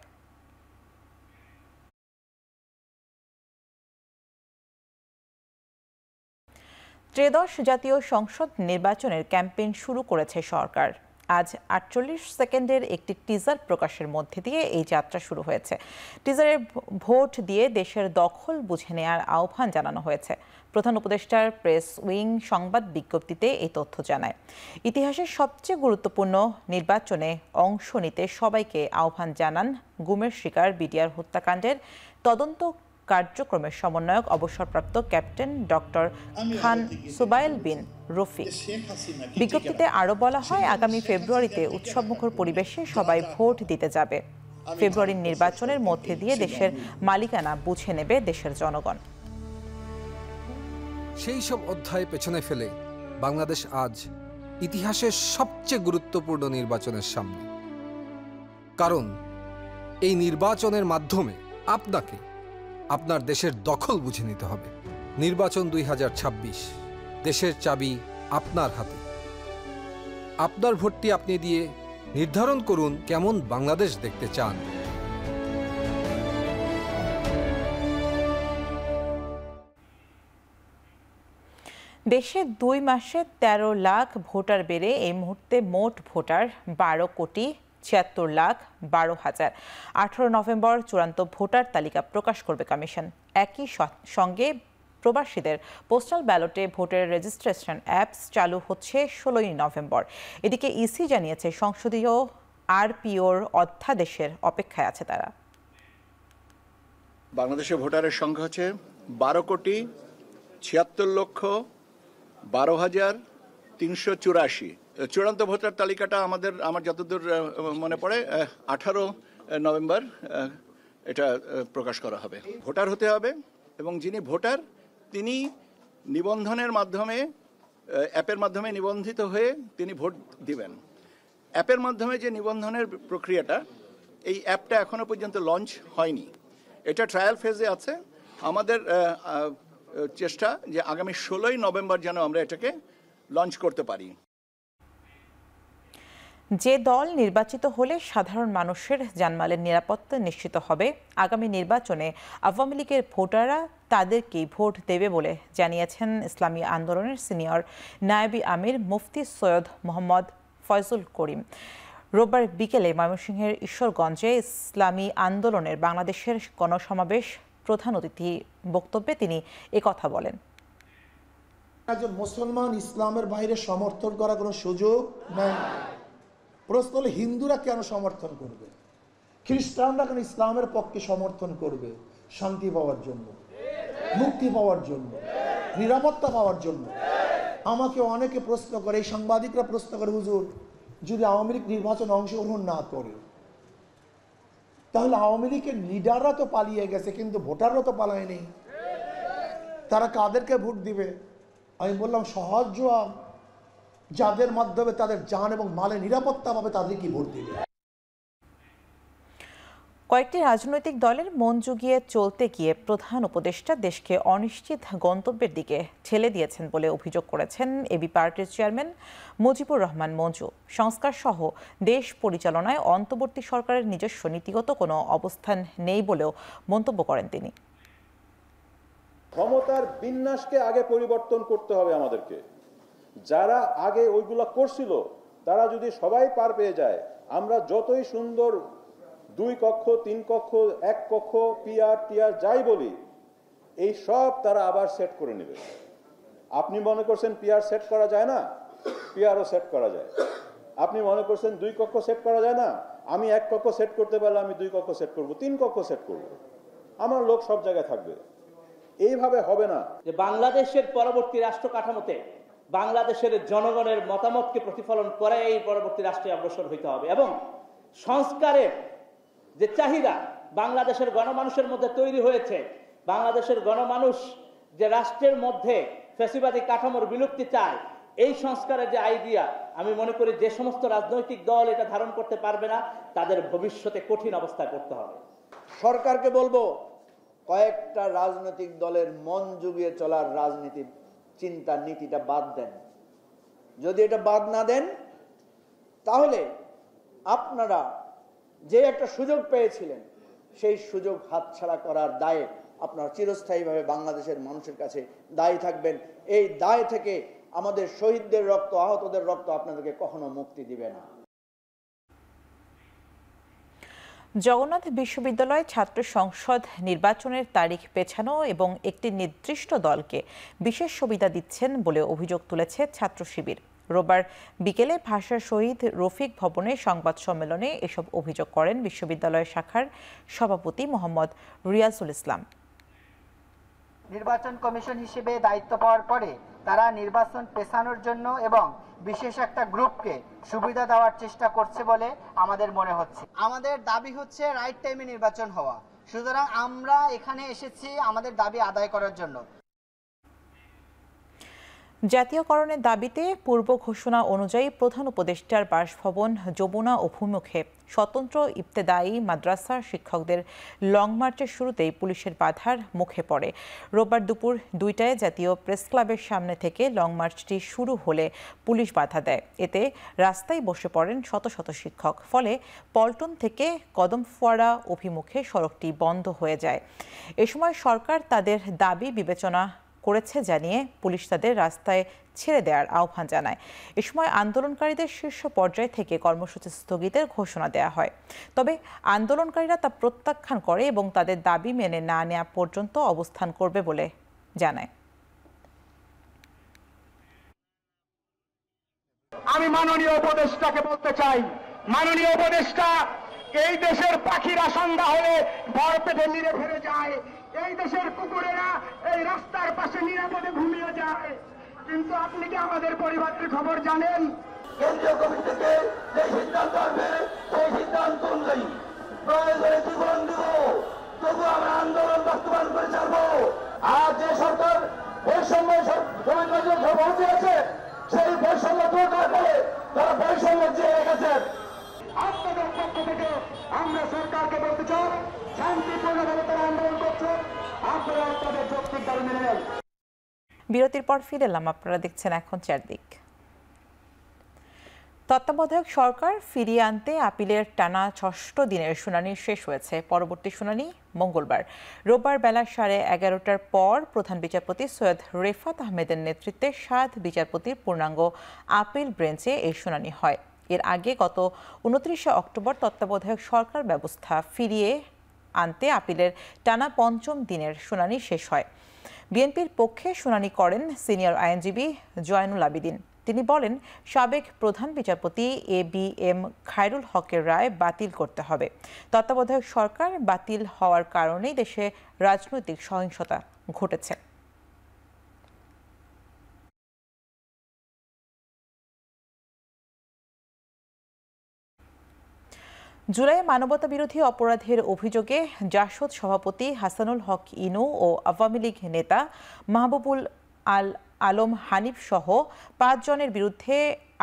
ত্রয়োদশ জাতীয় সংসদ নির্বাচনের ক্যাম্পেইন শুরু করেছে সরকার। আজ 48 সেকেন্ডের একটি টিজার প্রকাশের মধ্যে দিয়ে এই যাত্রা শুরু হয়েছে। টিজারে ভোট দিয়ে দেশের দখল বুঝে নেওয়ার আহ্বান জানানো হয়েছে। প্রধান উপদেষ্টার প্রেস উইং সংবাদ বিজ্ঞপ্তিতে এই তথ্য জানায়। ইতিহাসের সবচেয়ে গুরুত্বপূর্ণ নির্বাচনে অংশ নিতে সবাইকে আহ্বান জানান গুমের শিকার বিডিআর হত্যাকাণ্ডের তদন্ত কার্যক্রমের সমন্বয়ক অবসরপ্রাপ্ত ক্যাপ্টেন ডক্টর খান সুবাইল বিন রফিক। বিজ্ঞপ্তিতে আরও বলা হয়, আগামী ফেব্রুয়ারিতে উৎসবমুখর পরিবেশে সবাই ভোট দিতে যাবে। ফেব্রুয়ারির নির্বাচনের মধ্যে দিয়ে দেশের মালিকানা বুঝে নেবে দেশের জনগণ। সেই সব অধ্যায় পেছনে ফেলে বাংলাদেশ আজ ইতিহাসের সবচেয়ে গুরুত্বপূর্ণ নির্বাচনের সামনে। কারণ এই নির্বাচনের মাধ্যমে আপনাকে আপনার দেশের দখল বুঝে নিতে হবে। নির্বাচন 2026, দেশের চাবি আপনার হাতে। আপনার ভোটটি আপনি দিয়ে নির্ধারণ করুন কেমন বাংলাদেশ দেখতে চান। দেশে 2 মাসে 13 লাখ ভোটার বেড়ে এই মুহূর্তে মোট ভোটার 12,76,12,000। 18 নভেম্বর চূড়ান্ত ভোটার তালিকা প্রকাশ করবে কমিশন। একই সঙ্গে প্রবাসীদের পোস্টাল ব্যালটে ভোটের রেজিস্ট্রেশন অ্যাপস চালু হচ্ছে 16ই নভেম্বর। এদিকে ইসি জানিয়েছে সংসদীয় আরপিওর অধ্যাদেশের অপেক্ষায় আছে তারা। বাংলাদেশের ভোটারের সংখ্যা হচ্ছে 12,76,12,384। চূড়ান্ত ভোটার তালিকাটা আমার যতদূর মনে পড়ে 18 নভেম্বর এটা প্রকাশ করা হবে। ভোটার হতে হবে এবং যিনি ভোটার তিনি নিবন্ধনের মাধ্যমে অ্যাপের মাধ্যমে নিবন্ধিত হয়ে তিনি ভোট দিবেন। অ্যাপের মাধ্যমে যে নিবন্ধনের প্রক্রিয়াটা, এই অ্যাপটা এখনো পর্যন্ত লঞ্চ হয়নি, এটা ট্রায়াল ফেজে আছে। আমাদের চেষ্টা যে আগামী 16ই নভেম্বর যেন আমরা এটাকে লঞ্চ করতে পারি। যে দল নির্বাচিত হলে সাধারণ মানুষের জানমালের নিরাপত্তা নিশ্চিত হবে, আগামী নির্বাচনে আওয়ামী লীগের ভোটাররা তাদেরকেই ভোট দেবে বলে জানিয়েছেন ইসলামী আন্দোলনের সিনিয়র নায়েবে আমির মুফতি সৈয়দ মোহাম্মদ ফয়জুল করিম। রোববার বিকেলে ময়মনসিংহের ঈশ্বরগঞ্জে ইসলামী আন্দোলনের বাংলাদেশের গণসমাবেশ প্রধান অতিথি বক্তব্যে তিনি একথা বলেন। একজন মুসলমান ইসলামের বাইরে সমর্থন করার কোনো সুযোগ নেই। প্রশ্ন হলো হিন্দুরা কেন সমর্থন করবে, খ্রিস্টানরা কেন ইসলামের পক্ষে সমর্থন করবে? শান্তি পাওয়ার জন্য, মুক্তি পাওয়ার জন্য, নিরাপত্তা পাওয়ার জন্য। আমাকে অনেকে প্রশ্ন করে, এই সাংবাদিকরা প্রশ্ন করে, হুজুর যদি আওয়ামী লীগ নির্বাচনে অংশগ্রহণ না করে তাহলে আওয়ামী লীগের লিডাররা তো পালিয়ে গেছে কিন্তু ভোটাররা তো পালায়নি, তারা কাদেরকে ভোট দিবে? আমি বললাম সহজ জবাব, যাদের মাধ্যমে তাদের জান এবং মালের নিরাপত্তা পাবে তাদেরকে ভোট দিবে। কয়েকটি রাজনৈতিক দলের মন জুগিয়ে চলতে গিয়ে প্রধান উপদেষ্টা দেশকে অনিশ্চিত গন্তব্যের দিকে ঠেলে দিয়েছেন বলে অভিযোগ করেছেন এবি পার্টির চেয়ারম্যান মুজিবুর রহমান মঞ্জু। সংস্কার সহ দেশ পরিচালনায় অন্তর্বর্তী সরকারের নিজস্ব নীতিগত কোনো অবস্থান নেই বলেও মন্তব্য করেন তিনি। ক্ষমতার বিন্যাসকে আগে পরিবর্তন করতে হবে আমাদেরকে। যারা আগে ওইগুলা করছিল তারা যদি সবাই পার পেয়ে যায়, আমরা যতই সুন্দর 2 কক্ষ 3 কক্ষ 1 কক্ষ পিআর টিআর যাই বলি, এই সব তারা আবার সেট করে নেবে। আপনি মনে করছেন পিআর সেট করা যায় না, পিআরও সেট করা যায়। আপনি মনে করছেন 2 কক্ষ সেট করা যায় না, আমি 1 কক্ষ সেট করতে পারলে আমি 2 কক্ষ সেট করব, 3 কক্ষ সেট করব, আমার লোক সব জায়গায় থাকবে। এইভাবে হবে না। যে বাংলাদেশের পরবর্তী রাষ্ট্র কাঠামোতে বাংলাদেশের জনগণের মতামতকে প্রতিফলন করে এই পরবর্তী রাষ্ট্রে অগ্রসর হইতে হবে এবং সংস্কারের যে চাহিদা বাংলাদেশের গণমানুষের মধ্যে তৈরি হয়েছে, বাংলাদেশের গণমানুষ যে রাষ্ট্রের মধ্যে ফ্যাসিবাদী কাঠামোর বিলুপ্তি চায়, এই সংস্কারের যে আইডিয়া, আমি মনে করি যে সমস্ত রাজনৈতিক দল এটা ধারণ করতে পারবে না তাদের ভবিষ্যতে কঠিন অবস্থায় পড়তে হবে। সরকারকে বলবো কয়েকটা রাজনৈতিক দলের মন জুগিয়ে চলার রাজনীতি চিন্তা নীতিটা বাদ দেন। যদি এটা বাদ না দেন তাহলে আপনারা যে একটা সুযোগ পেয়েছিলেন সেই সুযোগ হাতছাড়া করার দায়ে আপনারা চিরস্থায়ীভাবে বাংলাদেশের মানুষের কাছে দায়ী থাকবেন। এই দায় থেকে আমাদের শহীদদের রক্ত, আহতদের রক্ত আপনাদেরকে কখনো মুক্তি দিবে না। জগন্নাথ বিশ্ববিদ্যালয় ছাত্র সংসদ নির্বাচনের তারিখ পেছানো এবং একটি নির্দিষ্ট দলকে বিশেষ সুবিধা দিচ্ছেন বলে অভিযোগ তুলেছে ছাত্র শিবির। রোববার বিকেলে ভাষা শহীদ রফিক ভবনে সংবাদ সম্মেলনে এসব অভিযোগ করেন বিশ্ববিদ্যালয় শাখার সভাপতি মোহাম্মদ রিয়াজুল ইসলাম। নির্বাচন কমিশন হিসেবে দায়িত্ব পাওয়ার পরে তারা নির্বাচন পেছানোর জন্য এবং বিশেষ একটা গ্রুপকে সুবিধা দেওয়ার চেষ্টা করছে বলে আমাদের মনে হচ্ছে। আমাদের দাবি হচ্ছে রাইট টাইমে নির্বাচন হওয়া, সুতরাং আমরা এখানে এসেছি আমাদের দাবি আদায় করার জন্য। জাতীয়করণের দাবিতে পূর্ব ঘোষণা অনুযায়ী প্রধান উপদেষ্টার বাসভবন যমুনা অভিমুখে স্বতন্ত্র ইবতেদায়ী মাদ্রাসার শিক্ষকদের লং মার্চের শুরুতেই পুলিশের বাধার মুখে পড়ে। রোববার দুপুর 2টায় জাতীয় প্রেস ক্লাবের সামনে থেকে লং মার্চটি শুরু হলে পুলিশ বাধা দেয়। এতে রাস্তায় বসে পড়েন শত শত শিক্ষক। ফলে পল্টন থেকে কদমফুয়ারা অভিমুখে সড়কটি বন্ধ হয়ে যায়। এ সময় সরকার তাদের দাবি বিবেচনা করেছে জানিয়ে পুলিশ তাদের রাস্তায় ছেড়ে দেওয়ার আহ্বান জানায়। এ সময় আন্দোলনকারীদের শীর্ষ পর্যায় থেকে কর্মসূচি স্থগিতের ঘোষণা দেওয়া হয়। তবে আন্দোলনকারীরা তা প্রত্যাখ্যান করে এবং তাদের দাবি মেনে না নেওয়া পর্যন্ত অবস্থান করবে বলে জানায়। আমি মাননীয় উপদেষ্টাকে বলতে চাই, মাননীয় উপদেষ্টা, এই দেশের পাখিরা সন্ধ্যা হলে ভর পেটে নিরে ফিরে যায়, এই দেশের কুকুরেরা এই রাস্তার পাশে নিরাপদে ঘুমিয়ে যায়, কিন্তু আপনি কি আমাদের পরিবারের খবর জানেন? কেন্দ্রীয় কমিটি থেকে যে সিদ্ধান্ত আসবে সেই সিদ্ধান্ত অনুযায়ী প্রয়োজনে জীবন দিব, তবু আমরা আন্দোলন বাস্তবায়ন করে ছাড়বো। আর যে সরকার বৈষম্য সভাপতি আছে, সেই বৈষম্য দূর না করে তারা বৈষম্য চেয়ে রেখেছেন। আপনাদের পক্ষ থেকে আমরা সরকারকে বলতে চাই, শান্তিপূর্ণভাবে তারা আন্দোলন করছে, আপনারা তাদের যৌক্তিক দাবি মেনে নেন। বিরতির পর ফিরে এলাম, আপনারা দেখছেন এখন চারদিক। তত্ত্বাবধায়ক সরকার ফিরিয়ে আনতে আপিলের টানা ৬ষ্ঠ দিনের শুনানি শেষ হয়েছে। পরবর্তী শুনানি মঙ্গলবার। রোববার বেলা 11:30টার পর প্রধান বিচারপতি সৈয়দ রেফাত আহমেদের নেতৃত্বে ৭ বিচারপতির পূর্ণাঙ্গ আপিল বেঞ্চে এই শুনানি হয়। এর আগে গত ২৯শে অক্টোবর তত্ত্বাবধায়ক সরকার ব্যবস্থা ফিরিয়ে আনতে আপিলের টানা ৫ম দিনের শুনানি শেষ হয়। বিএনপির পক্ষে শুনানি করেন সিনিয়র আইনজীবী জয়নুল আবেদিন। তিনি বলেন, সাবেক প্রধান বিচারপতি ABM খায়রুল হকের রায় বাতিল করতে হবে। তত্ত্বাবধায়ক সরকার বাতিল হওয়ার কারণেই দেশে রাজনৈতিক সহিংসতা ঘটেছে। জুলাইয়ে মানবতাবিরোধী অপরাধের অভিযোগে জাসদ সভাপতি হাসানুল হক ইনু ও আওয়ামী লীগ নেতা মাহবুবুল আলম হানিফ সহ ৫ জনের বিরুদ্ধে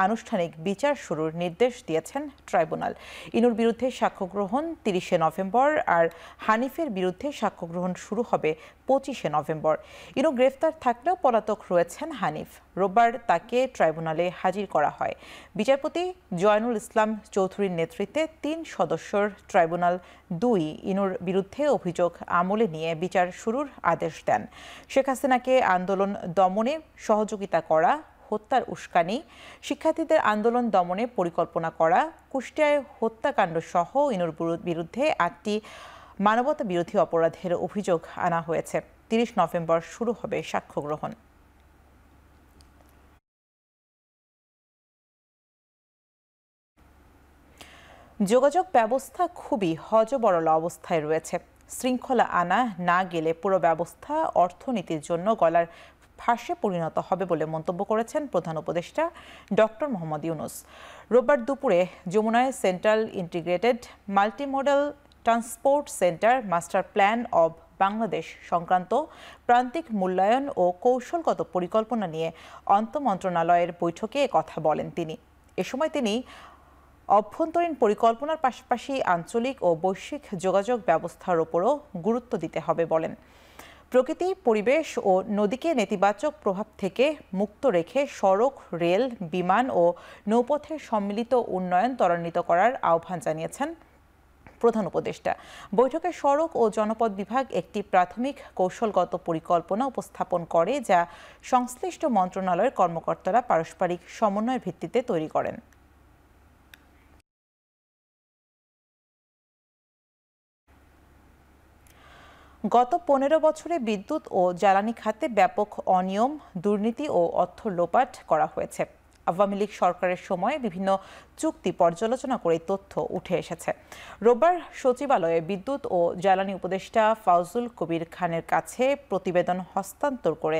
আনুষ্ঠানিক বিচার শুরুর নির্দেশ দিয়েছেন ট্রাইব্যুনাল। ইনুর বিরুদ্ধে সাক্ষ্য গ্রহণ ৩০শে নভেম্বর, আর হানিফের বিরুদ্ধে সাক্ষ্য গ্রহণ শুরু হবে ২৫শে নভেম্বর। ইনু গ্রেফতার থাকলেও পলাতক রয়েছেন হানিফ। রোববার তাকে ট্রাইব্যুনালে হাজির করা হয়। বিচারপতি জয়নুল ইসলাম চৌধুরীর নেতৃত্বে ৩ সদস্যের ট্রাইব্যুনাল ২ ইনুর বিরুদ্ধে অভিযোগ আমলে নিয়ে বিচার শুরুর আদেশ দেন। শেখ হাসিনাকে আন্দোলন দমনে সহযোগিতা করা, হত্যার উস্কানি, শিক্ষার্থীদের আন্দোলন দমনে পরিকল্পনা করা, কুষ্টিয়ায় হত্যাকাণ্ড সহ ইনুর বিরুদ্ধে ৮টি মানবতা বিরোধী অপরাধের অভিযোগ আনা হয়েছে। ৩০ নভেম্বর শুরু হবে সাক্ষ্য গ্রহণ। যোগাযোগ ব্যবস্থা খুবই হযবরল অবস্থায় রয়েছে। শৃঙ্খলা আনা না গেলে পুরো ব্যবস্থা অর্থনীতির জন্য গলার ফাঁসে পরিণত হবে বলে মন্তব্য করেছেন প্রধান উপদেষ্টা ডক্টর মোহাম্মদ ইউনূস। রোববার দুপুরে যমুনায় central integrated multimodal transport centre master plan of Bangladesh সংক্রান্ত প্রান্তিক মূল্যায়ন ও কৌশলগত পরিকল্পনা নিয়ে আন্তঃমন্ত্রণালয়ের বৈঠকে কথা বলেন তিনি। এ সময় তিনি অভ্যন্তরীণ পরিকল্পনার পাশাপাশি আঞ্চলিক ও বৈশ্বিক যোগাযোগ ব্যবস্থার উপরও গুরুত্ব দিতে হবে বলেন। প্রকৃতি, পরিবেশ ও নদীকে নেতিবাচক প্রভাব থেকে মুক্ত রেখে সড়ক, রেল, বিমান ও নৌপথের সম্মিলিত উন্নয়ন ত্বরান্বিত করার আহ্বান জানিয়েছেন প্রধান উপদেষ্টা। বৈঠকে সড়ক ও জনপথ বিভাগ একটি প্রাথমিক কৌশলগত পরিকল্পনা উপস্থাপন করে, যা সংশ্লিষ্ট মন্ত্রণালয়ের কর্মকর্তারা পারস্পরিক সমন্বয়ের ভিত্তিতে তৈরি করেন। গত ১৫ বছরে বিদ্যুৎ ও জ্বালানি খাতে ব্যাপক অনিয়ম, দুর্নীতি ও অর্থ লোপাট করা হয়েছে। আওয়ামী লীগ সরকারের সময় বিভিন্ন চুক্তি পর্যালোচনা করে তথ্য উঠে এসেছে। রোববার সচিবালয়ে বিদ্যুৎ ও জ্বালানি উপদেষ্টা ফাউজুল কবির খানের কাছে প্রতিবেদন হস্তান্তর করে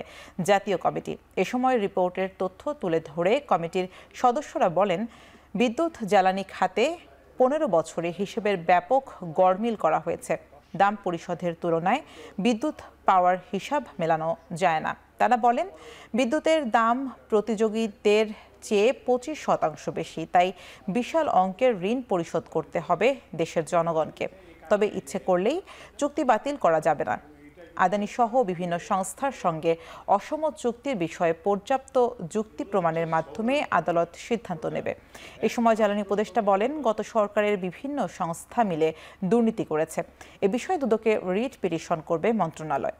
জাতীয় কমিটি। এ সময় রিপোর্টের তথ্য তুলে ধরে কমিটির সদস্যরা বলেন, বিদ্যুৎ জ্বালানি খাতে ১৫ বছরে হিসেবের ব্যাপক গড়মিল করা হয়েছে। দাম পরিশোধের তুলনায় বিদ্যুৎ পাওয়ার হিসাব মেলানো যায় না। তারা বলেন, বিদ্যুতের দাম প্রতিযোগীদের চেয়ে ২৫% বেশি, তাই বিশাল অঙ্কের ঋণ পরিশোধ করতে হবে দেশের জনগণকে। তবে ইচ্ছে করলেই চুক্তি বাতিল করা যাবে না। আদানি সহ বিভিন্ন সংস্থার সঙ্গে অসম চুক্তির বিষয়ে পর্যাপ্ত যুক্তি প্রমাণের মাধ্যমে আদালত সিদ্ধান্ত নেবে। এ সময় জ্বালানি উপদেষ্টা বলেন, গত সরকারের বিভিন্ন সংস্থা মিলে দুর্নীতি করেছে। এ বিষয়ে দুদকে রিট পিটিশন করবে মন্ত্রণালয়।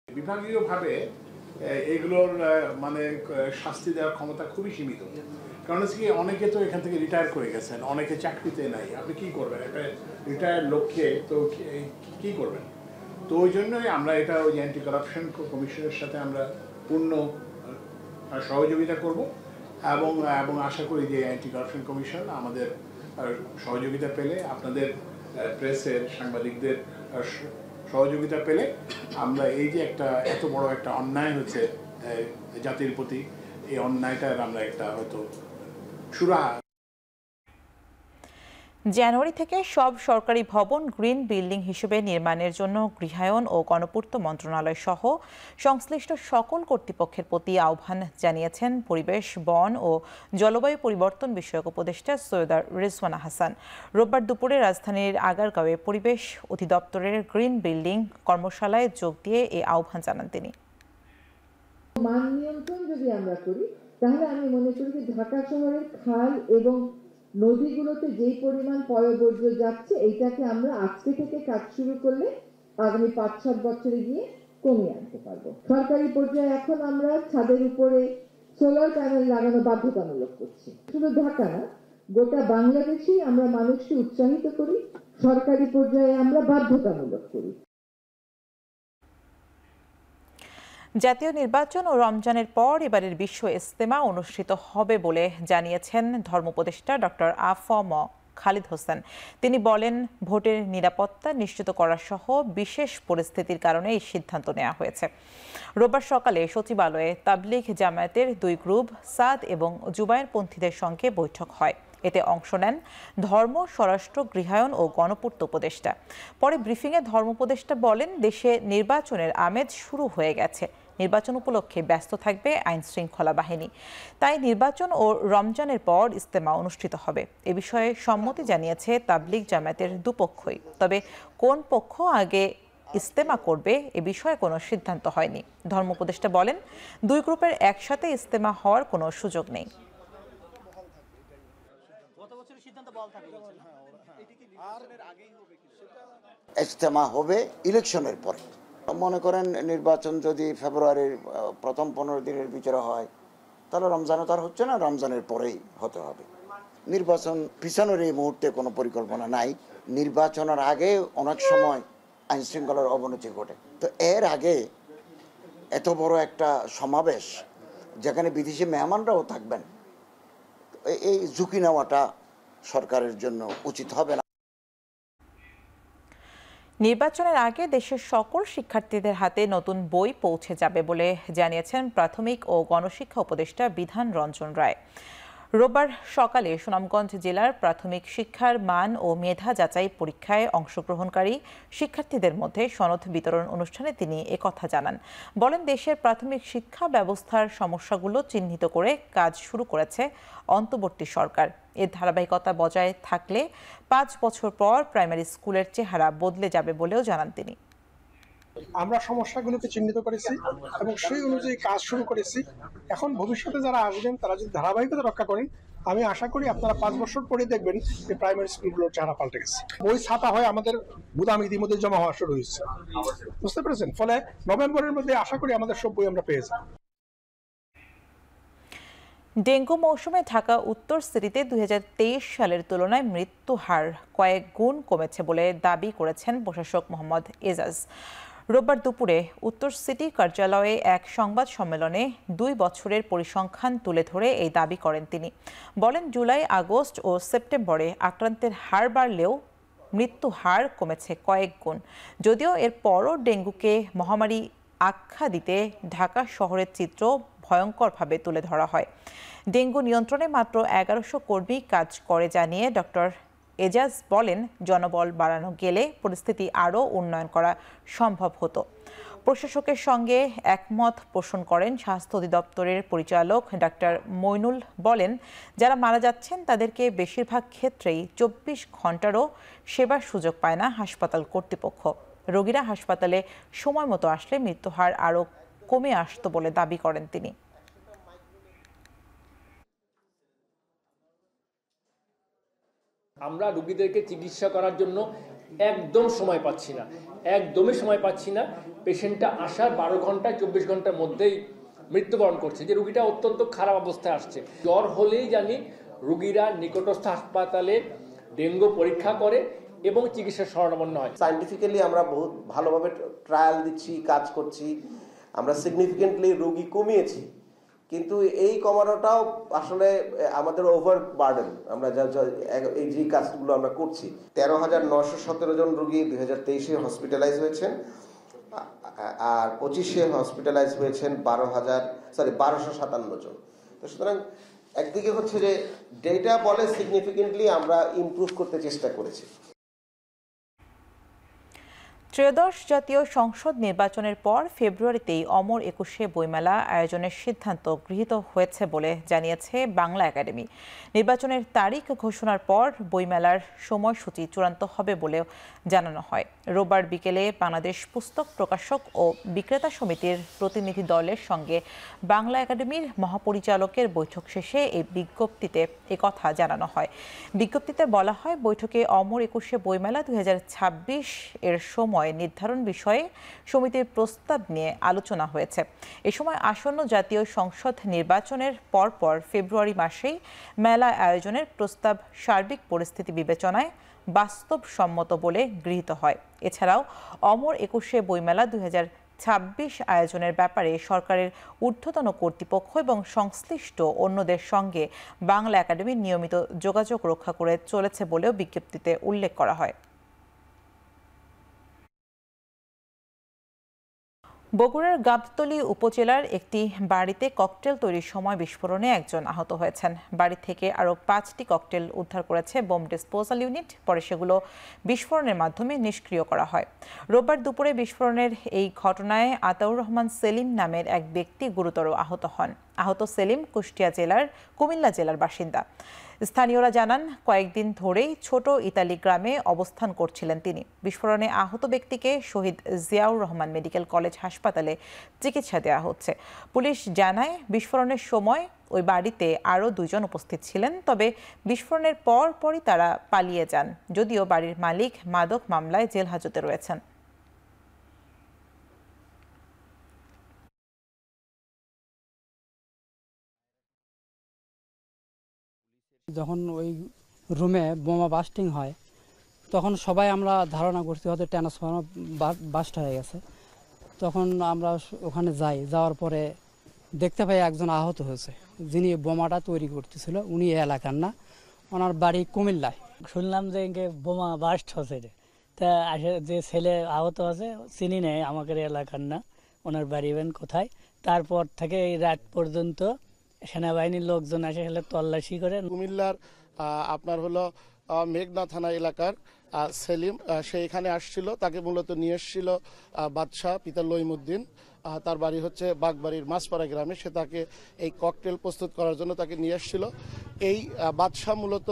বিভাগীয়ভাবে এগুলোর মানে শাস্তি দেওয়ার ক্ষমতা খুবই সীমিত। কারণ হচ্ছে কি অনেকে তো এখান থেকে রিটায়ার করে গেছেন, অনেকে চাকরিতে নাই, আপনি কি করবেন একটা রিটায়ার লোককে, তো কি করবেন? তো ওই জন্যই আমরা এটা ওই অ্যান্টি কারাপশন কমিশনের সাথে আমরা পূর্ণ সহযোগিতা করব এবং আশা করি যে অ্যান্টি কারাপশন কমিশন আমাদের সহযোগিতা পেলে, আপনাদের প্রেসের সাংবাদিকদের সহযোগিতা পেলে আমরা এই যে একটা এত বড় একটা অন্যায় হচ্ছে জাতির প্রতি, এই অন্যায়টার আমরা একটা হয়তো সুরাহা। জানুয়ারি থেকে সব সরকারি ভবন গ্রিন বিল্ডিং হিসেবে নির্মাণের জন্য গৃহায়ন ও গণপূর্ত মন্ত্রণালয় সহ সংশ্লিষ্ট সকল কর্তৃপক্ষের প্রতি আহ্বান জানিয়েছেন পরিবেশ, বন ও জলবায়ু পরিবর্তন বিষয়ক উপদেষ্টা সৈয়দা রিজওয়ানা হাসান। রোববার দুপুরে রাজধানীর আগারগাঁওয়ে পরিবেশ অধিদপ্তরের গ্রিন বিল্ডিং কর্মশালায় যোগ দিয়ে এই আহ্বান জানান তিনি। মান নিয়ন্ত্রণ যদি আমরা করি তাহলে আমি মনে করি যে ঢাকা শহরের খাল এবং নদীগুলোতে যেই পরিমাণ পয়ঃবর্জ্য যাচ্ছে এইটাকে আমরা আজকে থেকে কাজ শুরু করলে আগামী 5-7 বছরে গিয়ে কমিয়ে আনতে পারবো। সরকারি পর্যায়ে এখন আমরা ছাদের উপরে সোলার প্যানেল লাগানো বাধ্যতামূলক করছি। শুধু ঢাকা না, গোটা বাংলাদেশেই আমরা মানুষকে উৎসাহিত করি, সরকারি পর্যায়ে আমরা বাধ্যতামূলক করি। জাতীয় নির্বাচন ও রমজানের পর এবারের বিশ্ব ইজতেমা অনুষ্ঠিত হবে বলে জানিয়েছেন ধর্ম উপদেষ্টা ডক্টর আ.ফ.ম. খালিদ হোসেন। তিনি বলেন, ভোটের নিরাপত্তা নিশ্চিত করা সহ বিশেষ পরিস্থিতির কারণে এই সিদ্ধান্ত নেওয়া হয়েছে। রোববার সকালে সচিবালয়ে তাবলিগ জামায়াতের 2 গ্রুপ সাদ এবং জুবায়েরপন্থীদের সঙ্গে বৈঠক হয়। এতে অংশ নেন ধর্ম, স্বরাষ্ট্র, গৃহায়ন ও গণপূর্ত উপদেষ্টা। পরে ব্রিফিংয়ে ধর্ম উপদেষ্টা বলেন, দেশে নির্বাচনের আমেজ শুরু হয়ে গেছে। নির্বাচন উপলক্ষে ব্যস্ত থাকবে আইন শৃঙ্খলা বাহিনী। তাই নির্বাচন ও রমজানের পর ইজতেমা অনুষ্ঠিত হবে। এ বিষয়ে সম্মতি জানিয়েছে তাবলিগ জামায়াতের দুপক্ষই। তবে কোন পক্ষ আগে ইজতেমা করবে এ বিষয়ে কোনো সিদ্ধান্ত হয়নি। ধর্ম উপদেষ্টা বলেন, 2 গ্রুপের একসাথে ইজতেমা হওয়ার কোনো সুযোগ নেই। ইজতেমা হবে ইলেকশনের পরে। মনে করেন নির্বাচন যদি ফেব্রুয়ারির প্রথম 15 দিনের ভিতরে হয় তাহলে রমজানে তার হচ্ছে না, রমজানের পরেই হতে হবে। নির্বাচন পিছানোর এই মুহূর্তে কোনো পরিকল্পনা নাই। নির্বাচনের আগে অনেক সময় আইন শৃঙ্খলার অবনতি ঘটে। তো এর আগে এত বড় একটা সমাবেশ যেখানে বিদেশি মেহমানরাও থাকবেন, এই ঝুঁকি নেওয়াটা সরকারের জন্য উচিত হবে না। নির্বাচনের আগে দেশের সকল শিক্ষার্থীদের হাতে নতুন বই পৌঁছে যাবে বলে জানিয়েছেন প্রাথমিক ও গণশিক্ষা উপদেষ্টা বিধান রঞ্জন রায়। রোববার সকালে সুনামগঞ্জ জেলার প্রাথমিক শিক্ষার মান ও মেধা যাচাই পরীক্ষায় অংশগ্রহণকারী শিক্ষার্থীদের মধ্যে সনদ বিতরণ অনুষ্ঠানে তিনি একথা জানান। বলেন, দেশের প্রাথমিক শিক্ষা ব্যবস্থার সমস্যাগুলো চিহ্নিত করে কাজ শুরু করেছে অন্তর্বর্তী সরকার। এর ধারাবাহিকতা বজায় থাকলে 5 বছর পর প্রাইমারি স্কুলের চেহারা বদলে যাবে বলেও জানান তিনি। আমরা সমস্যাগুলোকে চিহ্নিত করেছি এবং সেই অনুযায়ী কাজ শুরু করেছি। এখন ভবিষ্যতে যারা আসবেন তারা যদি ধারাবাহিকতা রক্ষা করেন, আমি আশা করি আপনারা 5 বছর পরে দেখবেন যে প্রাইমারি স্কুলগুলোর চেহারা পাল্টে গেছে। বই ছাপা হয় আমাদের গুদাম ইতিমধ্যে জমা হওয়া শুরু হয়েছে, বুঝতে পেরেছেন? ফলে নভেম্বরের মধ্যে আশা করি আমাদের সব বই আমরা পেয়ে যাব। ডেঙ্গু মৌসুমে ঢাকা উত্তর সিটিতে 2023 সালের তুলনায় মৃত্যু হার কয়েক গুণ কমেছে বলে দাবি করেছেন প্রশাসক মোহাম্মদ এজাজ। রোববার দুপুরে উত্তর সিটি কার্যালয়ে এক সংবাদ সম্মেলনে 2 বছরের পরিসংখ্যান তুলে ধরে এই দাবি করেন তিনি। বলেন, জুলাই, আগস্ট ও সেপ্টেম্বরে আক্রান্তের হার বাড়লেও মৃত্যু হার কমেছে কয়েক গুণ। যদিও এরপরও ডেঙ্গুকে মহামারী আখ্যা দিতে ঢাকা শহরের চিত্র ভয়ঙ্করভাবে তুলে ধরা হয়। ডেঙ্গু নিয়ন্ত্রণে মাত্র 1100 কর্মী কাজ করে জানিয়ে ডক্টর এজাজ বলেন, জনবল বাড়ানো গেলে পরিস্থিতি আরও উন্নয়ন করা সম্ভব হতো। প্রশাসকের সঙ্গে একমত পোষণ করেন স্বাস্থ্য অধিদপ্তরের পরিচালক ডাক্তার মইনুল। বলেন, যারা মারা যাচ্ছেন তাদেরকে বেশিরভাগ ক্ষেত্রেই 24 ঘন্টারও সেবার সুযোগ পায় না হাসপাতাল কর্তৃপক্ষ। রোগীরা হাসপাতালে সময় মতো আসলে মৃত্যুহার আরও কমে আসতো বলে দাবি করেন তিনি। আমরা রোগীদেরকে চিকিৎসা করার জন্য একদমই সময় পাচ্ছি না। পেশেন্টটা আসার 12 ঘন্টা 24 ঘন্টার মধ্যেই মৃত্যুবরণ করছে, যে রুগীটা অত্যন্ত খারাপ অবস্থায় আসছে। জ্বর হলেই জানি রুগীরা নিকটস্থ হাসপাতালে ডেঙ্গু পরীক্ষা করে এবং চিকিৎসা শরণাপন্ন হয়। সায়েন্টিফিক্যালি আমরা বহুত ভালোভাবে ট্রায়াল দিচ্ছি, কাজ করছি, আমরা সিগনিফিকেন্টলি রোগী কমিয়েছি, কিন্তু এই কমানোটাও আসলে আমাদের ওভার বার্ডেন। আমরা এই যে কাজগুলো আমরা করছি, 13,917 জন রোগী 2023-এ হসপিটালাইজ হয়েছেন, আর 25-এ হসপিটালাইজ হয়েছেন 1257 জন। তো সুতরাং একদিকে হচ্ছে যে ডেটা বলে সিগনিফিকেন্টলি আমরা ইমপ্রুভ করতে চেষ্টা করেছি। ত্রয়োদশ জাতীয় সংসদ নির্বাচনের পর ফেব্রুয়ারিতেই অমর 21শে বইমেলা আয়োজনের সিদ্ধান্ত গৃহীত হয়েছে বলে জানিয়েছে বাংলা একাডেমি। নির্বাচনের তারিখ ঘোষণার পর বইমেলার সময়সূচি চূড়ান্ত হবে বলেও জানানো হয়। রোববার বিকেলে বাংলাদেশ পুস্তক প্রকাশক ও বিক্রেতা সমিতির প্রতিনিধি দলের সঙ্গে বাংলা একাডেমির মহাপরিচালকের বৈঠক শেষে এই বিজ্ঞপ্তিতে একথা জানানো হয়। বিজ্ঞপ্তিতে বলা হয়, বৈঠকে অমর 21শে বইমেলা 2026 এর সময় নির্ধারণ বিষয়ে সমিতির প্রস্তাব নিয়ে আলোচনা হয়েছে। এ সময় আসন্ন জাতীয় সংসদ নির্বাচনের পরপর ফেব্রুয়ারি মাসেই মেলা আয়োজনের প্রস্তাব সার্বিক পরিস্থিতি বিবেচনায় বাস্তবসম্মত বলে গৃহীত হয়। এছাড়াও অমর 21শে বইমেলা 2026 আয়োজনের ব্যাপারে সরকারের ঊর্ধ্বতন কর্তৃপক্ষ এবং সংশ্লিষ্ট অন্যদের সঙ্গে বাংলা একাডেমি নিয়মিত যোগাযোগ রক্ষা করে চলেছে বলেও বিজ্ঞপ্তিতে উল্লেখ করা হয়। বগুড়ার গাবতলী উপজেলার একটি বাড়িতে ককটেল তৈরির সময় বিস্ফোরণে একজন আহত হয়েছেন। বাড়ি থেকে আরও 5টি ককটেল উদ্ধার করেছে বোম ডিসপোজাল ইউনিট। পরে সেগুলো বিস্ফোরণের মাধ্যমে নিষ্ক্রিয় করা হয়। রোববার দুপুরে বিস্ফোরণের এই ঘটনায় আতাউর রহমান সেলিম নামের এক ব্যক্তি গুরুতর আহত হন। আহত সেলিম কুমিল্লা জেলার বাসিন্দা। স্থানীয়রা জানান, কয়েকদিন ধরেই ছোট ইতালি গ্রামে অবস্থান করছিলেন তিনি। বিস্ফোরণে আহত ব্যক্তিকে শহীদ জিয়াউর রহমান মেডিকেল কলেজ হাসপাতালে চিকিৎসা দেওয়া হচ্ছে। পুলিশ জানায়, বিস্ফোরণের সময় ওই বাড়িতে আরও 2 জন উপস্থিত ছিলেন, তবে বিস্ফোরণের পরই তারা পালিয়ে যান। যদিও বাড়ির মালিক মাদক মামলায় জেল হাজতে রয়েছেন। যখন ওই রুমে বোমা বাস্টিং হয়, তখন সবাই আমরা ধারণা করছি হয়তো ট্রান্সফর্মার বাস্ট হয়ে গেছে। তখন আমরা ওখানে যাওয়ার পরে দেখতে পাই একজন আহত হয়েছে। যিনি বোমাটা তৈরি করতেছিল উনি এলাকার না, ওনার বাড়ি কুমিল্লায়। শুনলাম যে বোমা বাস্ট হচ্ছে, তা যে ছেলে আহত আছে চিনি নেই, আমাদের এলাকার না, ওনার বাড়ি কোথায়। তারপর থেকে এই রাত পর্যন্ত সেনাবাহিনীর লোকজন এসে তল্লাশি করে। কুমিল্লার আপনার হলো মেঘনা থানা এলাকার সেলিম, সে এখানে আসছিল, তাকে মূলত নিয়ে এসেছিল বাদশাহ পিতা লইমুদ্দিন। তার বাড়ি হচ্ছে বাগবাড়ির মাছপাড়া গ্রামে। সে তাকে এই ককটেল প্রস্তুত করার জন্য তাকে নিয়ে এসেছিল। এই বাদশাহ মূলত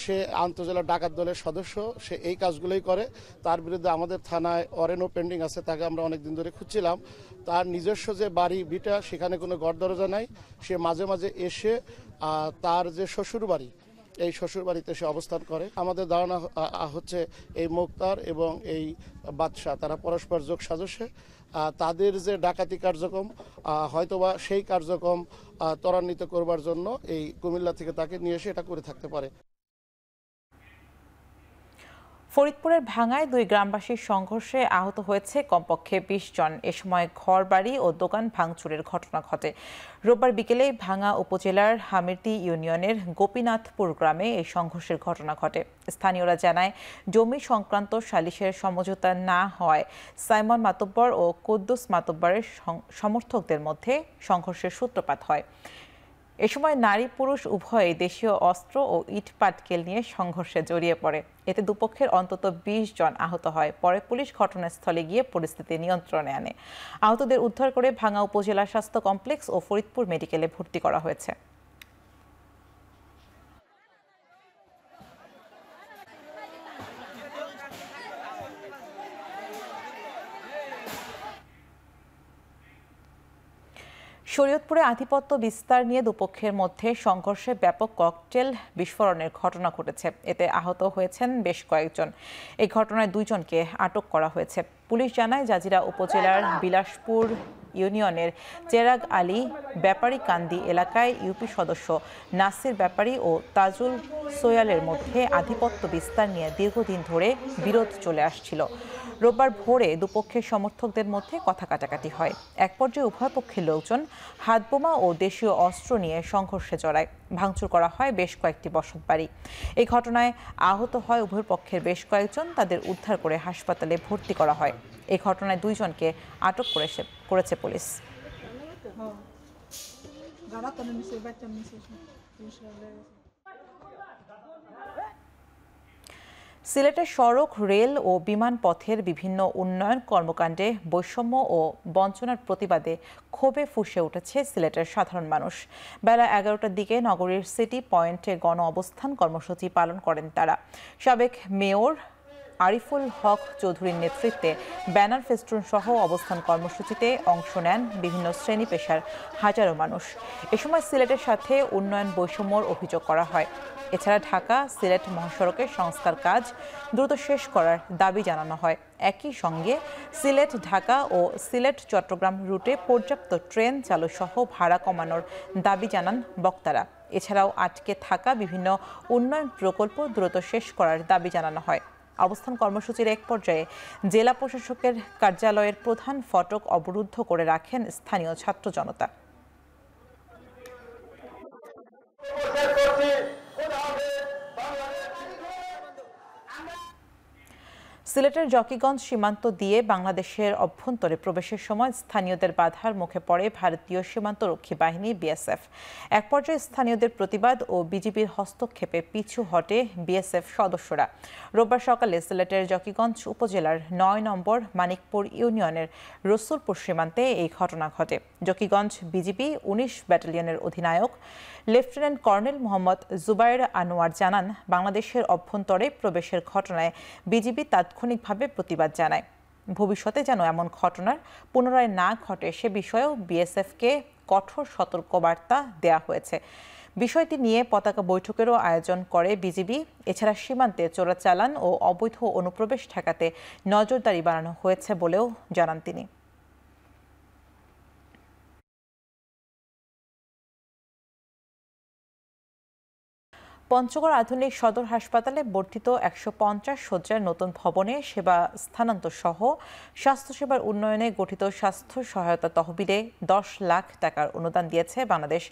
সে আন্তজেলা ডাকাত দলের সদস্য, সে এই কাজগুলোই করে। তার বিরুদ্ধে আমাদের থানায় ওয়ারেন্টও পেন্ডিং আছে, তাকে আমরা অনেকদিন ধরে খুঁজছিলাম। তার নিজস্ব যে বাড়ি ভিটা, সেখানে কোনো ঘর দরজা নাই। সে মাঝে মাঝে এসে তার যে শ্বশুর বাড়ি, এই শ্বশুর বাড়িতে সে অবস্থান করে। আমাদের ধারণা হচ্ছে এই মোক্তার এবং এই বাদশাহ তারা পরস্পর যোগ সাজসে। তাদের যে ডাকাতি কার্যক্রম, হয়তোবা সেই কার্যক্রম ত্বরান্বিত করবার জন্য এই কুমিল্লা থেকে তাকে নিয়ে এসে এটা করে থাকতে পারে। ফরিদপুরের ভাঙ্গায় 2 গ্রামবাসীর সংঘর্ষে আহত হয়েছে কমপক্ষে 20 জন। এ সময় ঘরবাড়ি ও দোকান ভাঙচুরের ঘটনা ঘটে। রোববার বিকেলে ভাঙ্গা উপজেলার হামিরতি ইউনিয়নের গোপীনাথপুর গ্রামে এই সংঘর্ষের ঘটনা ঘটে। স্থানীয়রা জানায়, জমি সংক্রান্ত সালিশের সমঝোতা না হওয়ায় সাইমন মাতব্বর ও কুদ্দুস মাতব্বরের সমর্থকদের মধ্যে সংঘর্ষের সূত্রপাত হয়। এ সময় নারী পুরুষ উভয়ই দেশীয় অস্ত্র ও ইট পাটকেল নিয়ে সংঘর্ষে জড়িয়ে পড়ে। এতে দুপক্ষের অন্তত 20 জন আহত হয়। পরে পুলিশ ঘটনাস্থলে গিয়ে পরিস্থিতি নিয়ন্ত্রণে আনে। আহতদের উদ্ধার করে ভাঙ্গা উপজেলা স্বাস্থ্য কমপ্লেক্স ও ফরিদপুর মেডিকেলে ভর্তি করা হয়েছে। শরীয়তপুরে আধিপত্য বিস্তার নিয়ে দুপক্ষের মধ্যে সংঘর্ষে ব্যাপক ককটেল বিস্ফোরণের ঘটনা ঘটেছে। এতে আহত হয়েছেন বেশ কয়েকজন। এই ঘটনায় 2 জনকে আটক করা হয়েছে। পুলিশ জানায়, জাজিরা উপজেলার বিলাসপুর ইউনিয়নের চেরাগ আলী ব্যাপারী কান্দি এলাকায় ইউপি সদস্য নাসির ব্যাপারী ও তাজুল সোয়ালের মধ্যে আধিপত্য বিস্তার নিয়ে দীর্ঘদিন ধরে বিরোধ চলে আসছিল। রোববার ভোরে দুপক্ষের সমর্থকদের মধ্যে কথা কাটাকাটি হয়। এক পর্যায়ে উভয় পক্ষের লোকজন হাতবোমা ও দেশীয় অস্ত্র নিয়ে সংঘর্ষে জড়ায়। ভাঙচুর করা হয় বেশ কয়েকটি বসতবাড়ি। এই ঘটনায় আহত হয় উভয় পক্ষের বেশ কয়েকজন, তাদের উদ্ধার করে হাসপাতালে ভর্তি করা হয়। এই ঘটনায় 2 জনকে আটক করেছে পুলিশ। সিলেটের সড়ক, রেল ও বিমান পথের বিভিন্ন উন্নয়ন কর্মকাণ্ডে বৈষম্য ও বঞ্চনার প্রতিবাদে ক্ষোভে ফুঁসে উঠেছে সিলেটের সাধারণ মানুষ। বেলা 11টার দিকে নগরীর সিটি পয়েন্টে গণ অবস্থান কর্মসূচি পালন করেন তারা। সাবেক মেয়র আরিফুল হক চৌধুরীর নেতৃত্বে ব্যানার ফেস্টুন সহ অবস্থান কর্মসূচিতে অংশ নেন বিভিন্ন শ্রেণী পেশার হাজারো মানুষ। এ সময় সিলেটের সাথে উন্নয়ন বৈষম্যর অভিযোগ করা হয়। এছাড়া ঢাকা সিলেট মহাসড়কের সংস্কার কাজ দ্রুত শেষ করার দাবি জানানো হয়। একই সঙ্গে সিলেট ঢাকা ও সিলেট চট্টগ্রাম রুটে পর্যাপ্ত ট্রেন চালু সহ ভাড়া কমানোর দাবি জানান বক্তারা। এছাড়াও আটকে থাকা বিভিন্ন উন্নয়ন প্রকল্প দ্রুত শেষ করার দাবি জানানো হয়। অবস্থান কর্মসূচির এক পর্যায়ে জেলা প্রশাসকের কার্যালয়ের প্রধান ফটক অবরুদ্ধ করে রাখেন স্থানীয় ছাত্র জনতা। সিলেটের জকিগঞ্জ সীমান্ত দিয়ে বাংলাদেশের অভ্যন্তরে প্রবেশের সময় স্থানীয়দের বাধার মুখে পড়ে ভারতীয় সীমান্তরক্ষী বাহিনী বিএসএফ। এক পর্যায়ে স্থানীয়দের প্রতিবাদ ও বিজিবির হস্তক্ষেপে পিছু হটে বিএসএফ সদস্যরা। রোববার সকালে সিলেটের জকিগঞ্জ উপজেলার 9 নম্বর মানিকপুর ইউনিয়নের রসুলপুর সীমান্তে এই ঘটনা ঘটে। জকিগঞ্জ বিজিবি 19 ব্যাটালিয়নের অধিনায়ক লেফটেন্যান্ট কর্নেল মোহাম্মদ জুবায়ের আনোয়ার জানান, বাংলাদেশের অভ্যন্তরে প্রবেশের ঘটনায় বিজিবি তাৎক্ষণিকভাবে প্রতিবাদ জানায়। ভবিষ্যতে যেন এমন ঘটনার পুনরায় না ঘটে সে বিষয়েও বিএসএফকে কঠোর সতর্কবার্তা দেয়া হয়েছে। বিষয়টি নিয়ে পতাকা বৈঠকেরও আয়োজন করে বিজিবি। এছাড়া সীমান্তে চোরাচালান ও অবৈধ অনুপ্রবেশ ঠেকাতে নজরদারি বাড়ানো হয়েছে বলেও জানান তিনি। পঞ্চগড় আধুনিক সদর হাসপাতালে বর্ধিত 150 শয্যার নতুন ভবনে সেবা স্থানান্তর সহ স্বাস্থ্যসেবার উন্নয়নে গঠিত স্বাস্থ্য সহায়তা তহবিলে 10 লাখ টাকার অনুদান দিয়েছে বাংলাদেশ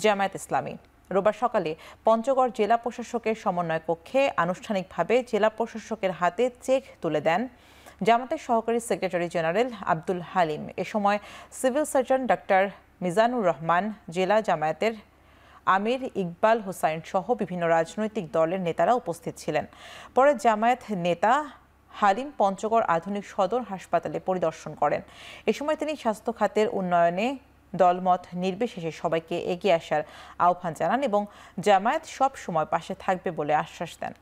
জামায়াত ইসলামী। রোববার সকালে পঞ্চগড় জেলা প্রশাসকের সমন্বয় কক্ষে আনুষ্ঠানিকভাবে জেলা প্রশাসকের হাতে চেক তুলে দেন জামায়াতের সহকারী সেক্রেটারি জেনারেল আব্দুল হালিম। এ সময় civil surgeon doctor Mizanur Rahman, জেলা জামায়াতের আমির ইকবাল হোসাইন সহ বিভিন্ন রাজনৈতিক দলের নেতারা উপস্থিত ছিলেন। পরে জামায়াত নেতা হালিম পঞ্চগড় আধুনিক সদর হাসপাতালে পরিদর্শন করেন। এ সময় তিনি স্বাস্থ্য খাতের উন্নয়নে দলমত নির্বিশেষে সবাইকে এগিয়ে আসার আহ্বান জানান এবং জামায়াত সব সময় পাশে থাকবে বলে আশ্বাস দেন।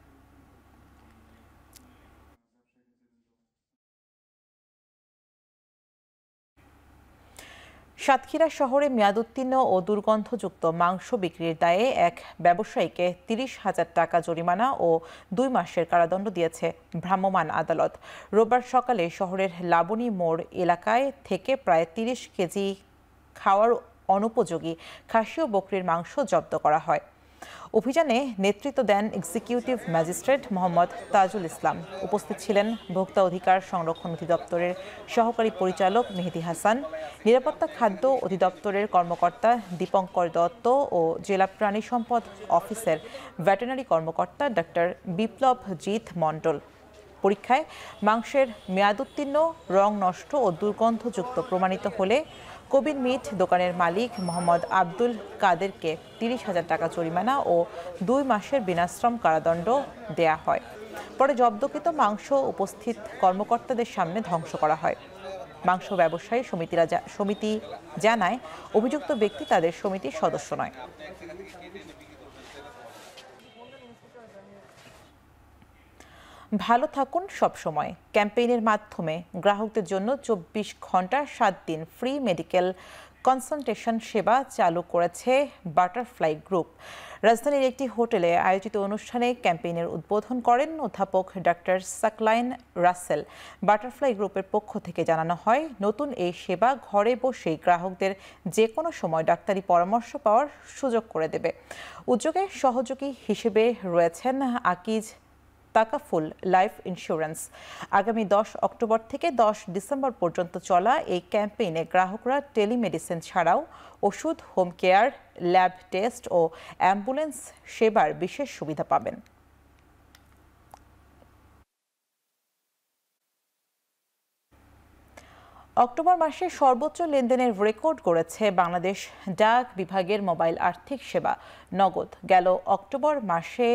সাতক্ষীরা শহরে মেয়াদোত্তীর্ণ ও দুর্গন্ধযুক্ত মাংস বিক্রির দায়ে এক ব্যবসায়ীকে 30,000 টাকা জরিমানা ও 2 মাসের কারাদণ্ড দিয়েছে ভ্রাম্যমাণ আদালত। রোববার সকালে শহরের লাবণী মোড় এলাকায় থেকে প্রায় 30 কেজি খাওয়ার অনুপযোগী খাসি ও বকরির মাংস জব্দ করা হয়। অভিযানে নেতৃত্ব দেন এক্সিকিউটিভ ম্যাজিস্ট্রেট মোহাম্মদ তাজুল ইসলাম। উপস্থিত ছিলেন ভোক্তা অধিকার সংরক্ষণ অধিদপ্তরের সহকারী পরিচালক মেহেদি হাসান, নিরাপত্তা খাদ্য অধিদপ্তরের কর্মকর্তা দীপঙ্কর দত্ত ও জেলা প্রাণী সম্পদ অফিসের ভেটেরিনারি কর্মকর্তা ডাক্তার বিপ্লব জিৎ মণ্ডল। পরীক্ষায় মাংসের মেয়াদোত্তীর্ণ, রং নষ্ট ও দুর্গন্ধযুক্ত প্রমাণিত হলে কবির মিট দোকানের মালিক মোহাম্মদ আব্দুল কাদেরকে 30,000 টাকা জরিমানা ও 2 মাসের বিনাশ্রম কারাদণ্ড দেয়া হয়। পরে জব্দকৃত মাংস উপস্থিত কর্মকর্তাদের সামনে ধ্বংস করা হয়। মাংস ব্যবসায়ী সমিতি জানায়, অভিযুক্ত ব্যক্তি তাদের সমিতির সদস্য নয়। ভালো থাকুন সব সময় ক্যাম্পেইনের মাধ্যমে গ্রাহকদের জন্য 24 ঘন্টা 7 দিন ফ্রি মেডিকেল কনসালটেশন সেবা চালু করেছে বাটারফ্লাই গ্রুপ। রাজধানীর একটি হোটেলে আয়োজিত অনুষ্ঠানে ক্যাম্পেইনের উদ্বোধন করেন অধ্যাপক ডক্টর সাকলাইন রাসেল। বাটারফ্লাই গ্রুপের পক্ষ থেকে জানানো হয়, নতুন এই সেবা ঘরে বসেই গ্রাহকদের যে কোনো সময় ডাক্তারি পরামর্শ পাওয়ার সুযোগ করে দেবে। উদ্যোগে সহযোগী হিসেবে রয়েছেন আকিজ তাকাফুল লাইফ ইন্স্যুরেন্স। আগামী 10 অক্টোবর থেকে 10 ডিসেম্বর পর্যন্ত চলা এই ক্যাম্পেইনে গ্রাহকরা টেলিমেডিসিন ছাড়াও ওষুধ, হোম কেয়ার, ল্যাব টেস্ট ও অ্যাম্বুলেন্স সেবার বিশেষ সুবিধা পাবেন। অক্টোবর মাসে সর্বোচ্চ লেনদেনের রেকর্ড গড়েছে বাংলাদেশ ডাক বিভাগের মোবাইল আর্থিক সেবা নগদ। গেল অক্টোবর মাসে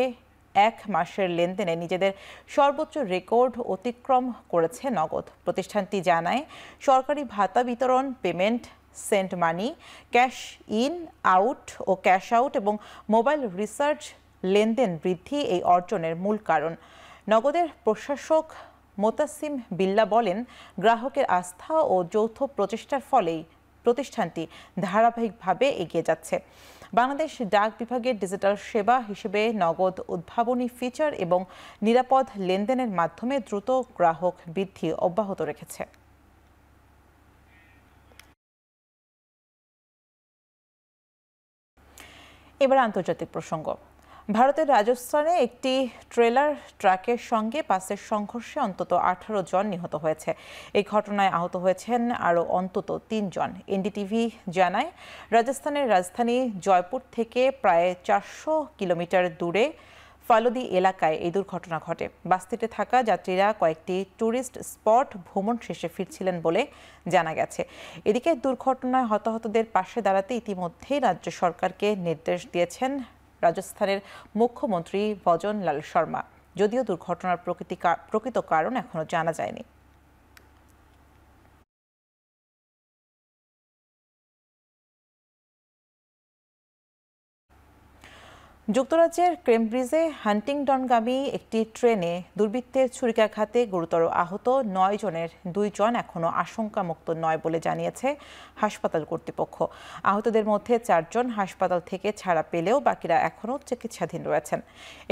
এক মাসের লেনদেনে নিজেদের সর্বোচ্চ রেকর্ড অতিক্রম করেছে নগদ। প্রতিষ্ঠানটি জানায়, সরকারি ভাতা বিতরণ, payment, sent money, cash in out ও ক্যাশ আউট এবং মোবাইল রিসার্চ লেনদেন বৃদ্ধি এই অর্জনের মূল কারণ। নগদের প্রশাসক মোতাসিম বিল্লা বলেন, গ্রাহকের আস্থা ও যৌথ প্রচেষ্টার ফলেই প্রতিষ্ঠানটি ধারাবাহিকভাবে এগিয়ে যাচ্ছে। বাংলাদেশ ডাক বিভাগের ডিজিটাল সেবা হিসেবে নগদ উদ্ভাবনী ফিচার এবং নিরাপদ লেনদেনের মাধ্যমে দ্রুত গ্রাহক বৃদ্ধি অব্যাহত রেখেছে। এবার আন্তর্জাতিক প্রসঙ্গ। ভারতের রাজস্থানে একটি ট্রেলার ট্রাকের সঙ্গে বাসের সংঘর্ষে অন্তত 18 জন নিহত হয়েছে। এই ঘটনায় আহত হয়েছেন আরও অন্তত 3 জন। এনডিটিভি জানায়, রাজস্থানের রাজধানী জয়পুর থেকে প্রায় 400 কিলোমিটার দূরে ফালোদি এলাকায় এই দুর্ঘটনা ঘটে। বাসটিতে থাকা যাত্রীরা কয়েকটি ট্যুরিস্ট স্পট ভ্রমণ শেষে ফিরছিলেন বলে জানা গেছে। এদিকে দুর্ঘটনায় হতাহতদের পাশে দাঁড়াতে ইতিমধ্যেই রাজ্য সরকারকে নির্দেশ দিয়েছেন রাজস্থানের মুখ্যমন্ত্রী ভজন লাল শর্মা। যদিও দুর্ঘটনার প্রকৃত কারণ এখনো জানা যায়নি। যুক্তরাজ্যের কেমব্রিজে হান্টিংটনগামী একটি ট্রেনে দুর্বৃত্তের ছুরিকাঘাতে গুরুতর আহত 9 জনের 2 জন এখনও আশঙ্কামুক্ত নয় বলে জানিয়েছে হাসপাতাল কর্তৃপক্ষ। আহতদের মধ্যে 4 জন হাসপাতাল থেকে ছাড়া পেলেও বাকিরা এখনও চিকিৎসাধীন রয়েছেন।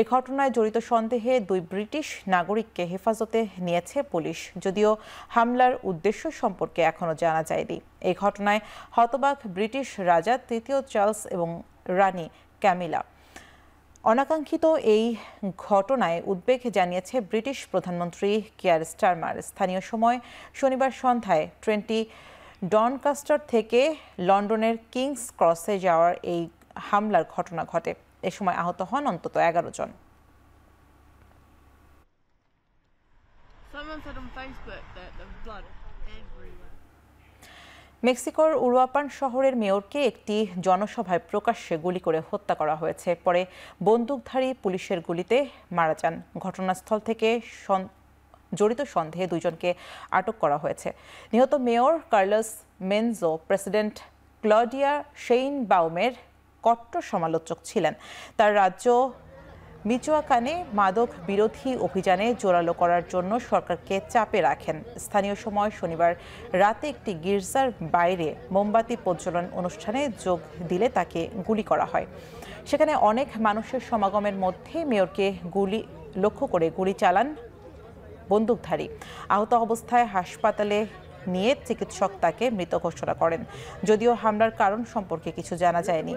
এ ঘটনায় জড়িত সন্দেহে 2 ব্রিটিশ নাগরিককে হেফাজতে নিয়েছে পুলিশ। যদিও হামলার উদ্দেশ্য সম্পর্কে এখনও জানা যায়নি। এই ঘটনায় হতবাক ব্রিটিশ রাজা 3য় চার্লস এবং রানী ক্যামিলা। অনাকাঙ্ক্ষিত এই ঘটনায় উদ্বেগ জানিয়েছে ব্রিটিশ প্রধানমন্ত্রী কিয়ার স্টারমার। স্থানীয় সময় শনিবার সন্ধ্যায় ট্রেনটি ডনকাস্টার থেকে লন্ডনের কিংস ক্রসে যাওয়ার এই হামলার ঘটনা ঘটে। এ সময় আহত হন অন্তত 11 জন। মেক্সিকোর উরুয়াপান শহরের মেয়রকে একটি জনসভায় প্রকাশ্যে গুলি করে হত্যা করা হয়েছে। পরে বন্দুকধারী পুলিশের গুলিতে মারা যান। ঘটনাস্থল থেকে জড়িত সন্দেহে 2 জনকে আটক করা হয়েছে। নিহত মেয়র কার্লোস মেনজো প্রেসিডেন্ট ক্লডিয়া শেইনবাউমের কট্টর সমালোচক ছিলেন। তার রাজ্য মিচোয়াকানে মাদক বিরোধী অভিযানে জোরালো করার জন্য সরকারকে চাপে রাখেন। স্থানীয় সময় শনিবার রাতে একটি গির্জার বাইরে মোমবাতি প্রজ্বলন অনুষ্ঠানে যোগ দিলে তাকে গুলি করা হয়। সেখানে অনেক মানুষের সমাগমের মধ্যে মেয়রকে লক্ষ্য করে গুলি চালান বন্দুকধারী। আহত অবস্থায় হাসপাতালে নিয়ে চিকিৎসক তাকে মৃত ঘোষণা করেন। যদিও হামলার কারণ সম্পর্কে কিছু জানা যায়নি।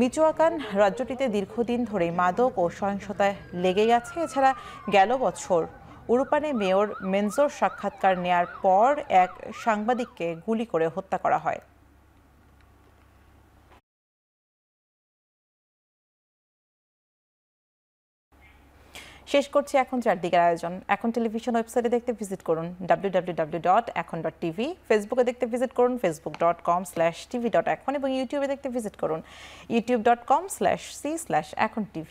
মিচোয়াকান রাজ্যটিতে দীর্ঘদিন ধরে মাদক ও সহিংসতায় লেগেই আছে। এছাড়া গেল বছর উরুপানে মেয়র মেনজোর সাক্ষাৎকার নেয়ার পর এক সাংবাদিককে গুলি করে হত্যা করা হয়। শেষ করছি এখন চারদিকের আয়োজন। এখন টেলিভিশন ওয়েবসাইটে দেখতে ভিজিট করুন www.ekon.tv, ফেসবুকে দেখতে ভিজিট করুন facebook.com/tv.ekon এবং ইউটিউবে দেখতে ভিজিট করুন youtube.com/c/ekontv।